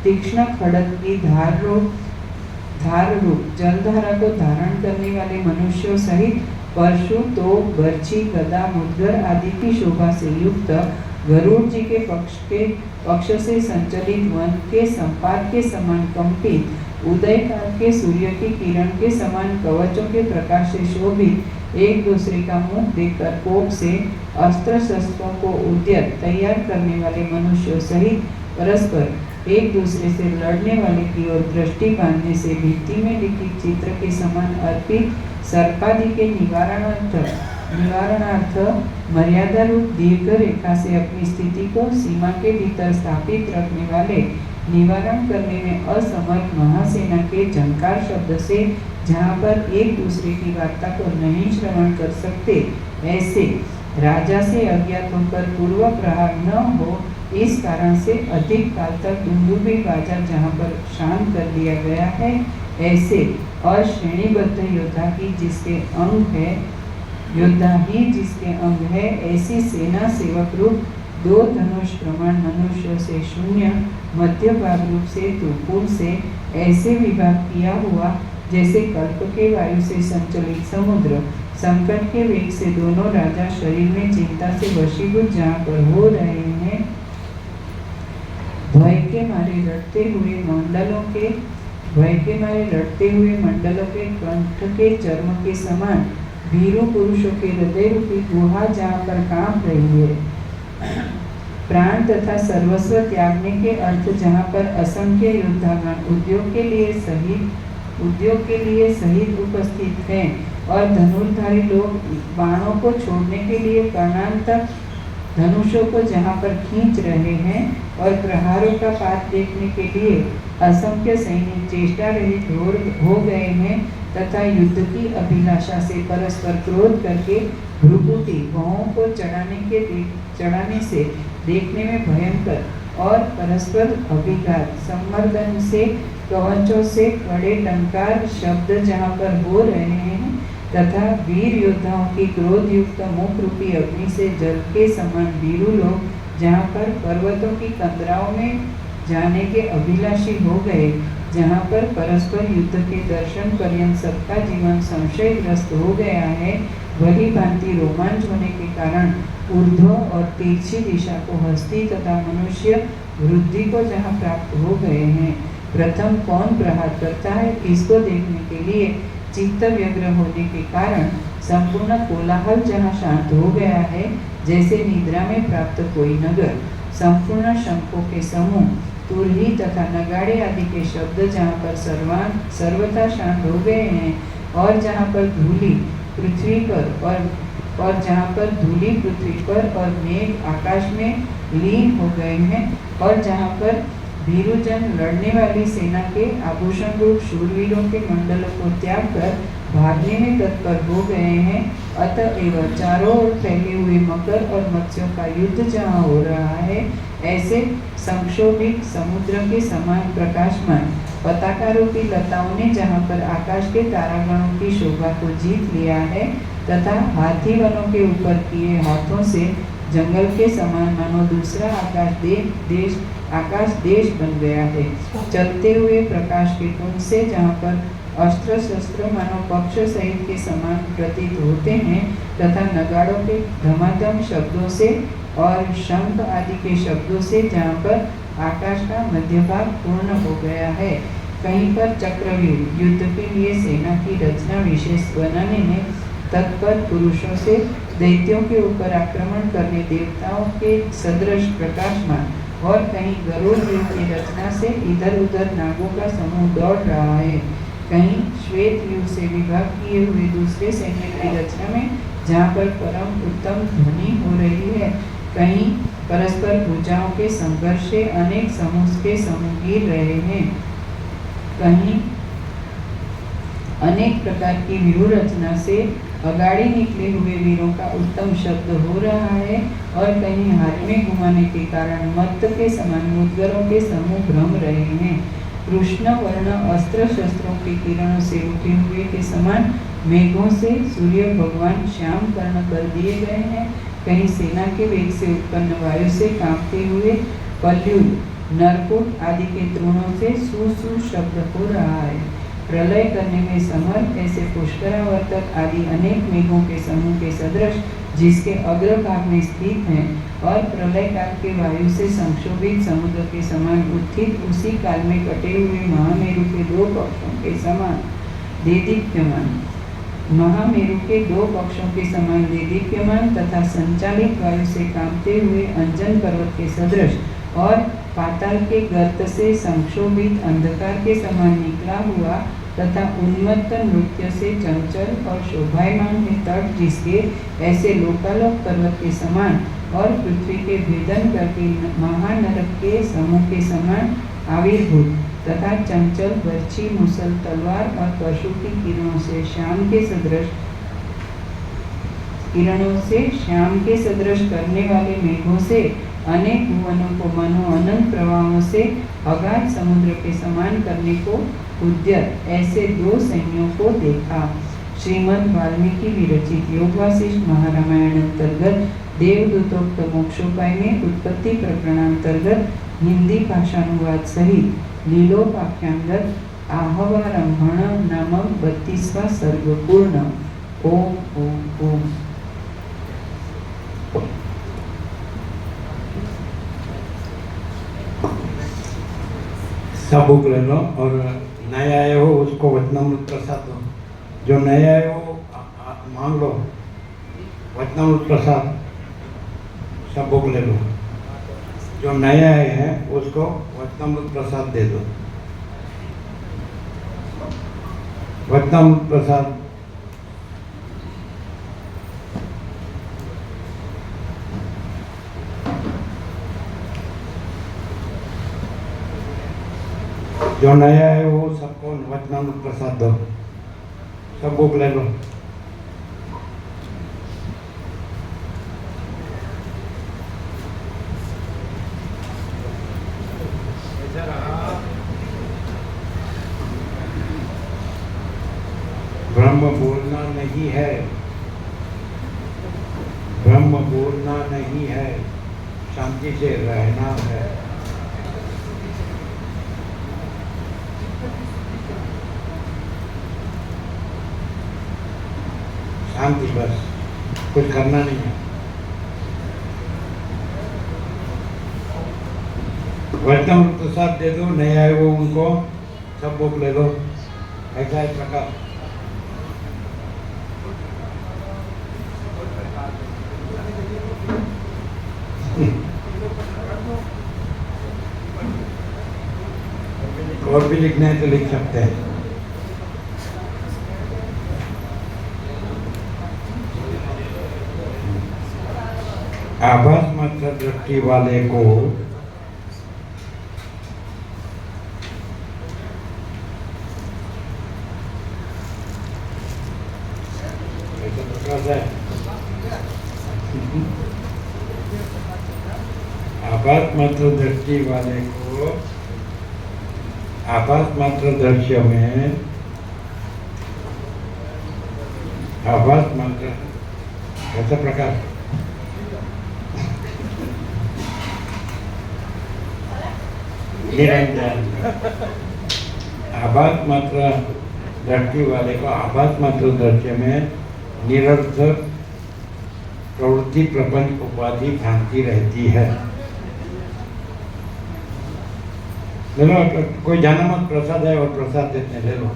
तीक्ष्ण खड़ग की धार रूप जलधारा को धारण करने वाले मनुष्यों सहित परशु, तोप, बर्छी, गदा, मुद्गर आदि की शोभा से युक्त गरुड़ जी के पक्ष से संचलित वन के संपात के समान कंपित, उदय काल के सूर्य की किरण के समान कवचों के प्रकाश से शोभित, एक दूसरे का मुख देखकर कोप से अस्त्र शस्त्रों को उद्यत तैयार करने वाले मनुष्यों सहित परस्पर एक दूसरे से लड़ने वाले की ओर दृष्टि बांधने से भित्ति में लिखित चित्र के समान अर्पित सर्पादि के निवारणार्थ मर्यादा रूप दीर्घ रेखा से अपनी स्थिति को सीमा के भीतर स्थापित रखने वाले निवारण करने में असमर्थ महासेना के झंकार शब्द से जहाँ पर एक दूसरे की वार्ता को नहीं श्रवण कर सकते, ऐसे राजा से अज्ञात होकर पूर्व प्रहार न हो, इस कारण से अधिक काल तक दुंदुभी बाजा जहाँ पर शांत कर दिया गया है, ऐसे और श्रेणीबद्ध योद्धा की जिसके अंग है, योद्धा ही जिसके अंग है, ऐसी सेना सेवक रूप 2 धनुष प्रमाण मनुष्यों से शून्य मध्य भाग रूप से त्रिपुर से ऐसे विभाग किया हुआ, जैसे कल्प के वायु से संचलित समुद्र संकट के वेग से दोनों राजा शरीर में चिंता से वशीभूत जहाँ पर हो रहे हैं, भय के मारे रटते हुए मंडलों के कंठ के चर्म के समान भीरू पुरुषों के हृदय रूपी गुहा जहाँ पर कांप रही है, प्राण तथा सर्वस्व त्यागने के अर्थ जहाँ पर असंख्य योद्धागण उद्योग के लिए सहित उपस्थित हैं और धनुर्धारी लोग बाणों को छोड़ने के लिए कर्णांतक धनुषों को जहाँ पर खींच रहे हैं और प्रहारों का पात देखने के लिए असंख्य सैनिक चेष्टा रहित हो गए हैं तथा युद्ध की अभिलाषा से परस्पर क्रोध करके भ्रुकुटी भौहों को चढ़ाने से देखने में भयंकर और परस्पर अभिघात संवर्धन से कवचों से कड़े टंकार शब्द जहाँ पर हो रहे हैं तथा वीर योद्धाओं की क्रोध युक्त मुख रूपी अग्नि से जल के समान वीरू लोग जहाँ पर पर्वतों की कंदराओं में जाने के अभिलाषी हो गए, जहाँ पर परस्पर युद्ध के दर्शन पर्यंत सबका जीवन संशयग्रस्त हो गया है, वही भांति रोमांच होने के कारण ऊर्ध्व और तिरछी दिशा को हस्ती तथा मनुष्य वृद्धि को जहाँ प्राप्त हो गए हैं, प्रथम कौन प्रहार करता है इसको देखने के लिए चित्त व्यग्र होने के कारण संपूर्ण कोलाहल जहाँ शांत हो गया है, जैसे निद्रा में प्राप्त कोई नगर, संपूर्ण शंखों के समूह, तुरही तथा नगाड़े आदि के शब्द जहाँ पर सर्वथा शांत हो गए हैं और जहाँ पर धूली पृथ्वी पर और मेघ आकाश में लीन हो गए हैं और जहाँ पर भीरुजन लड़ने वाली सेना के आभूषण रूप शूरवीरों के मंडलों को त्याग कर भागने में तत्पर हो गए हैं, अतएव चारों ओर फैले हुए मकर और मत्स्यों का युद्ध जहाँ हो रहा है, ऐसे संक्षोभित समुद्र के समान प्रकाशमान पताका रूपी लताओं ने जहाँ पर आकाश के तारागणों की शोभा को जीत लिया है तथा हाथी वनों के ऊपर किए हाथों से जंगल के समान मानो दूसरा आकाश देश बन गया है, चलते हुए प्रकाश के कुंज से जहाँ पर अस्त्र शस्त्र मानो पक्ष सहित के समान प्रतीत होते हैं तथा नगाड़ों के धमाधम शब्दों से और शंख आदि के शब्दों से जहाँ पर आकाश का मध्य भाग पूर्ण हो गया है, कहीं पर चक्रव्यूह युद्ध के लिए सेना की रचना विशेष बनाने में तत्पर पुरुषों से दैत्यों के ऊपर आक्रमण करने देवताओं के सदृश प्रकाशमान और कहीं गरुड़ व्यूह की रचना से इधर उधर नागों का समूह दौड़ रहा है, कहीं श्वेत व्यूह से विभाग किए हुए दूसरे सैन्य की रचना में जहाँ पर परम उत्तम ध्वनि हो रही है, कहीं परस्पर भुजाओं के संघर्ष से अनेक समूह के समूह गिर रहे हैं, कहीं अनेक प्रकार की व्यूह रचना से अगाड़ी निकले हुए वीरों का उत्तम शब्द हो रहा है और कहीं हाथ में घुमाने के कारण मत्त के समान मुद्गरों के समूह भ्रम रहे हैं, कृष्ण वर्ण अस्त्र शस्त्रों के किरणों से उठे हुए के समान मेघों से सूर्य भगवान श्याम कर्ण कर दिए गए हैं, कहीं सेना के वेग से उत्पन्न वायु से कांपते हुए पल्युल नरकुट आदि के तृणों से सु शब्द हो रहा है, प्रलय करने में समर्थ ऐसे पुष्करावर्तक आदि अनेक मेघों के समूह के सदृश जिसके अग्रभाग में स्थित हैं और प्रलय काल के वायु से संक्षोभित समुद्र के समान उत्थित उसी काल में कटे हुए महामेरु के 2 पक्षों के समान देदीप्यमान, महामेरु के 2 पक्षों के समान देदीप्यमान तथा संचालित वायु से कांपते हुए अंजन पर्वत के सदृश और पाताल के गर्त से संक्षोभित अंधकार के समान निकला हुआ तथा उन्मत्त नृत्य से चंचल और शोभायमान है तट जिसके, ऐसे लोकालोक पर्वत के समान और पृथ्वी के भेदन करके महानरक के समूह के समान आविर्भूत तथा चंचल बर्छी मुसल तलवार और पशु की किरणों से श्याम के सदृश करने वाले मेघों से अनेक भुवनों को मनो अनंत प्रवाहों से अगाध समुद्र के समान करने को उद्यत ऐसे दो सैन्यों को देखा। श्रीमद् वाल्मीकि विरचित योग वासिष्ठ महारामायण अंतर्गत देवदूतोक्त मोक्षोपाय में उत्पत्ति प्रकरणांतर्गत हिंदी भाषानुवाद सहित लीलोपाख्यांगत आहवारंभण नामक 32वां सर्ग पूर्ण। ओम ओम ओम। सब बुक ले लो और नए आए हो उसको वचनामृत प्रसाद दो। जो नए आए हो मांग लो वचनामृत प्रसाद, सब बुक ले लो। जो नए आए हैं उसको वचनामृत प्रसाद दे दो। वचनामृत प्रसाद जो नया है वो सबको वचनामृत प्रसाद दो। सब बुक ले लो। ब्रह्म बोलना नहीं है, ब्रह्म बोलना नहीं है, शांति से रहना है। शांति, बस कुछ करना नहीं है। वचनामृत प्रसाद दे दो, नहीं आए वो उनको सब बुक ले लो। ऐसा है प्रकार। और भी लिखना है तो लिख सकते हैं। आभास मात्र दृष्टि वाले को आभास मात्र दृष्टि वाले को आभास मात्र दृश्य में आभास मात्र ऐसा प्रकार निरंजन। आभास मात्र दृष्टि वाले को आभास मात्र दृश्य में निरर्थक प्रवृत्ति प्रपंच उपाधि भ्रांति रहती है। ले लो, कोई जाना मत, प्रसाद है और प्रसाद देते हैं, ले लो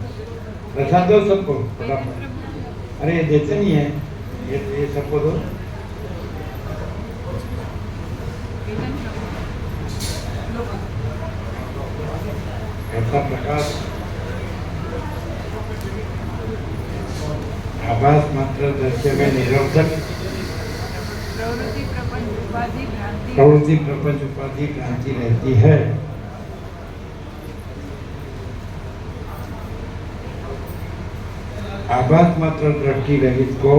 प्रसाद दो सबको फटाफट। अरे ये देते नहीं है, ये सबको दो। ऐसा प्रकाश आभास मात्र दृश्य में निरर्थक प्रवृत्ति प्रपंच उपाधि भ्रांति रहती है। आभास मात्र दृष्टि रहित को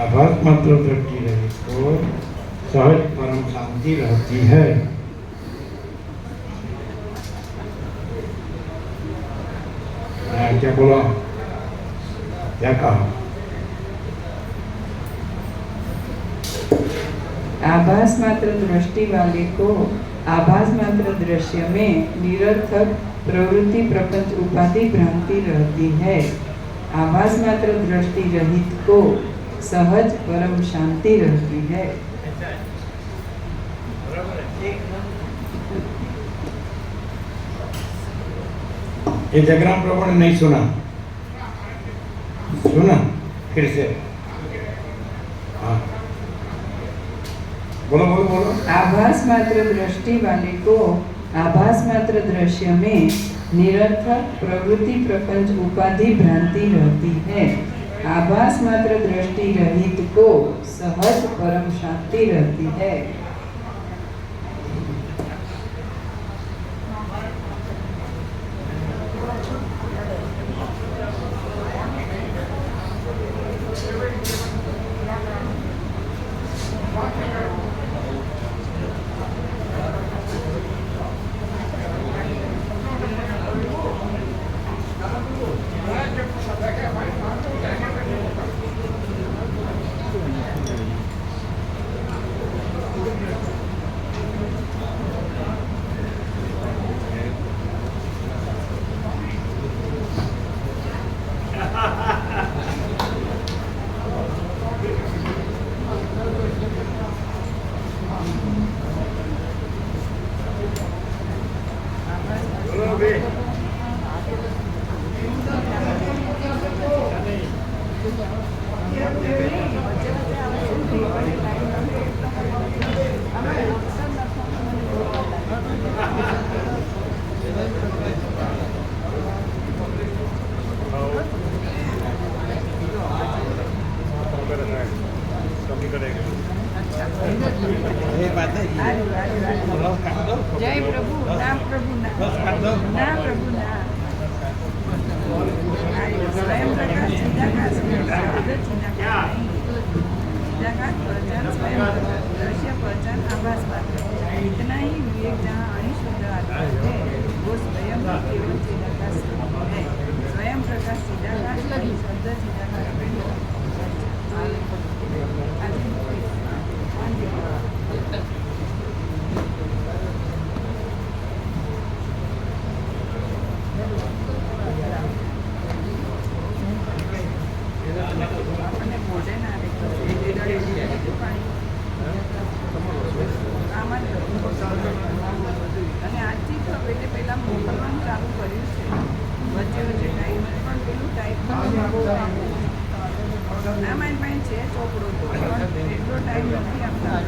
आभास मात्र दृष्टि रहित को सहज परम शांति रहती है। क्या बोला, क्या कहा? आभास मात्र दृष्टि वाले को आभास मात्र दृश्य में निरर्थक प्रवृत्ति प्रपंच उपाधि भ्रांति रहती है। आभास मात्र दृष्टि रहित को सहज परम शांति रहती है। ये जगराम प्रभु ने नहीं सुना, सुना फिर से। हाँ बोलो बोलो बोलो। आभास मात्र दृष्टि वाले को आभास मात्र दृश्य में निरर्थक प्रवृत्ति प्रपंच उपाधि भ्रांति रहती है। आभास मात्र दृष्टि रहित को सहज परम शांति रहती है। जय प्रभु नाम प्रभु नाम प्रभु नाम स्वयं प्रकाश चिदाकाश चिदाकाश पहचान स्वयं दृश्य पहचान आभास मात्र इतना ही विवेक जहाँ अनिशुद्ध आत्मा है वो स्वयं केवल चिदाकाश है। स्वयं प्रकाश चिदाकाश शब्द चिदाकाश અને આજથી તો એટલે પહેલાં મોકલવાનું ચાલુ કર્યું છે વચ્ચે વચ્ચે ટાઈમ પણ પેલું ટાઈપનું આ મારી પાસે છે ચોપડો તો પણ એટલો ટાઈમ નથી આપતા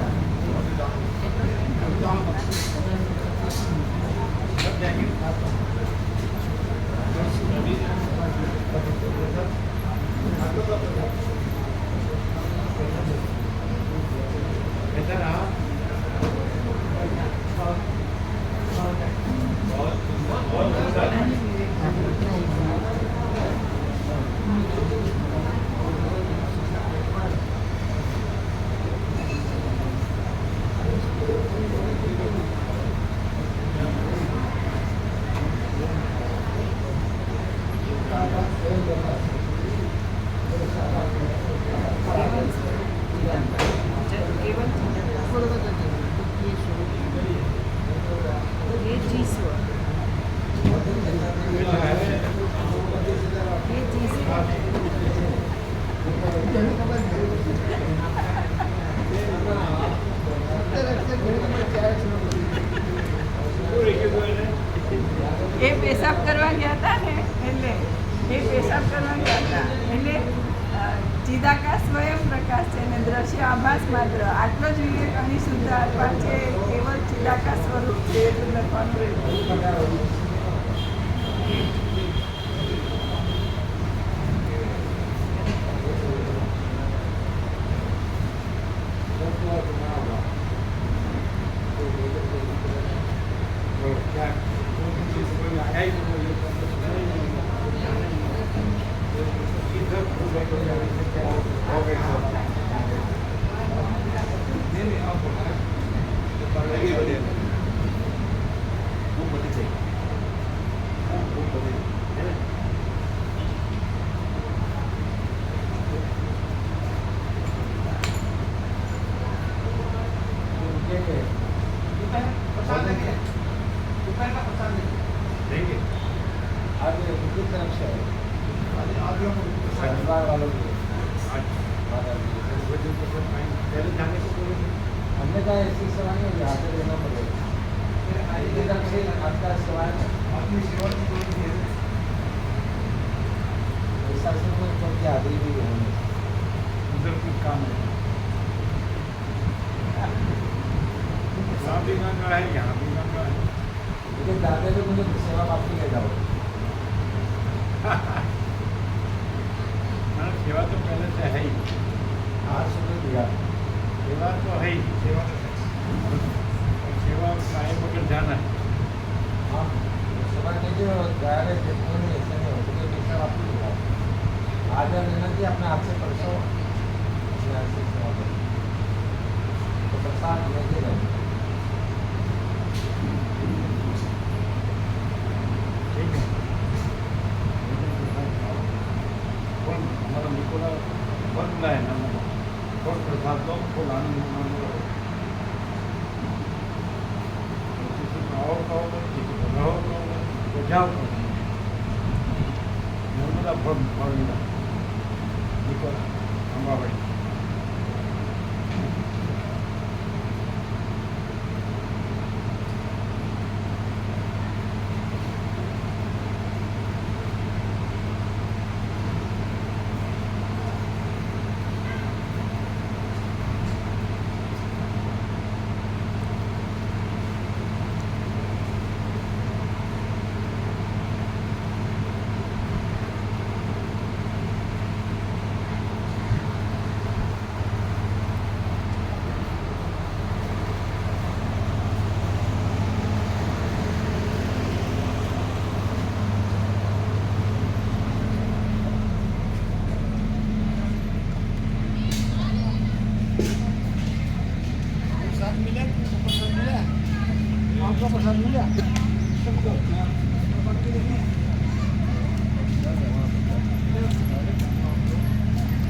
એ પેશાબ કરવા ગયા હતા ને એટલે એ પેશાબ કરવા ગયા હતા એટલે ચિદાકાશ સ્વયં પ્રકાશ છે અને દ્રશ્ય આભાસ માત્ર આટલો જ વિવેક અને શુદ્ધ આત્મા છે કેવળ ચિદાકાશ સ્વરૂપ છે એટલું લખવાનું રહ્યું. हमने कहा ऐसी सेवा नहीं है यहाँ से लेना पड़ेगा आपका सेवा ऐसा से कोई क्योंकि आदि भी है उधर कुछ काम है भी मांगा है यहाँ भी मांगा है लेकिन दादा भी मुझे सेवा वापसी ले जाओ सेवा तो पहले से है ही, आज सुबह दिया सेवा तो है ही, सेवा तो है। और सेवा कायम अगर जाना है हाँ सुबह के जो जा रहे जितने भी ऐसे नहीं होते तो पैसा आपको दिया आज लेना कि अपने हाथ से परसों अपने हाथ से सेवा करो तो प्रसाद लेके जाए ठीक है। कौन हमारा निकोला कौन बुलाए ना कौन प्रसाद दो फुल आनंद मानो किसी को आओ कहो किसी को रहो कहो तो जाओ कहो नर्मदा फल निकोला अम्बाबाई प्रसाद मिला आपको प्रसाद मिला सबको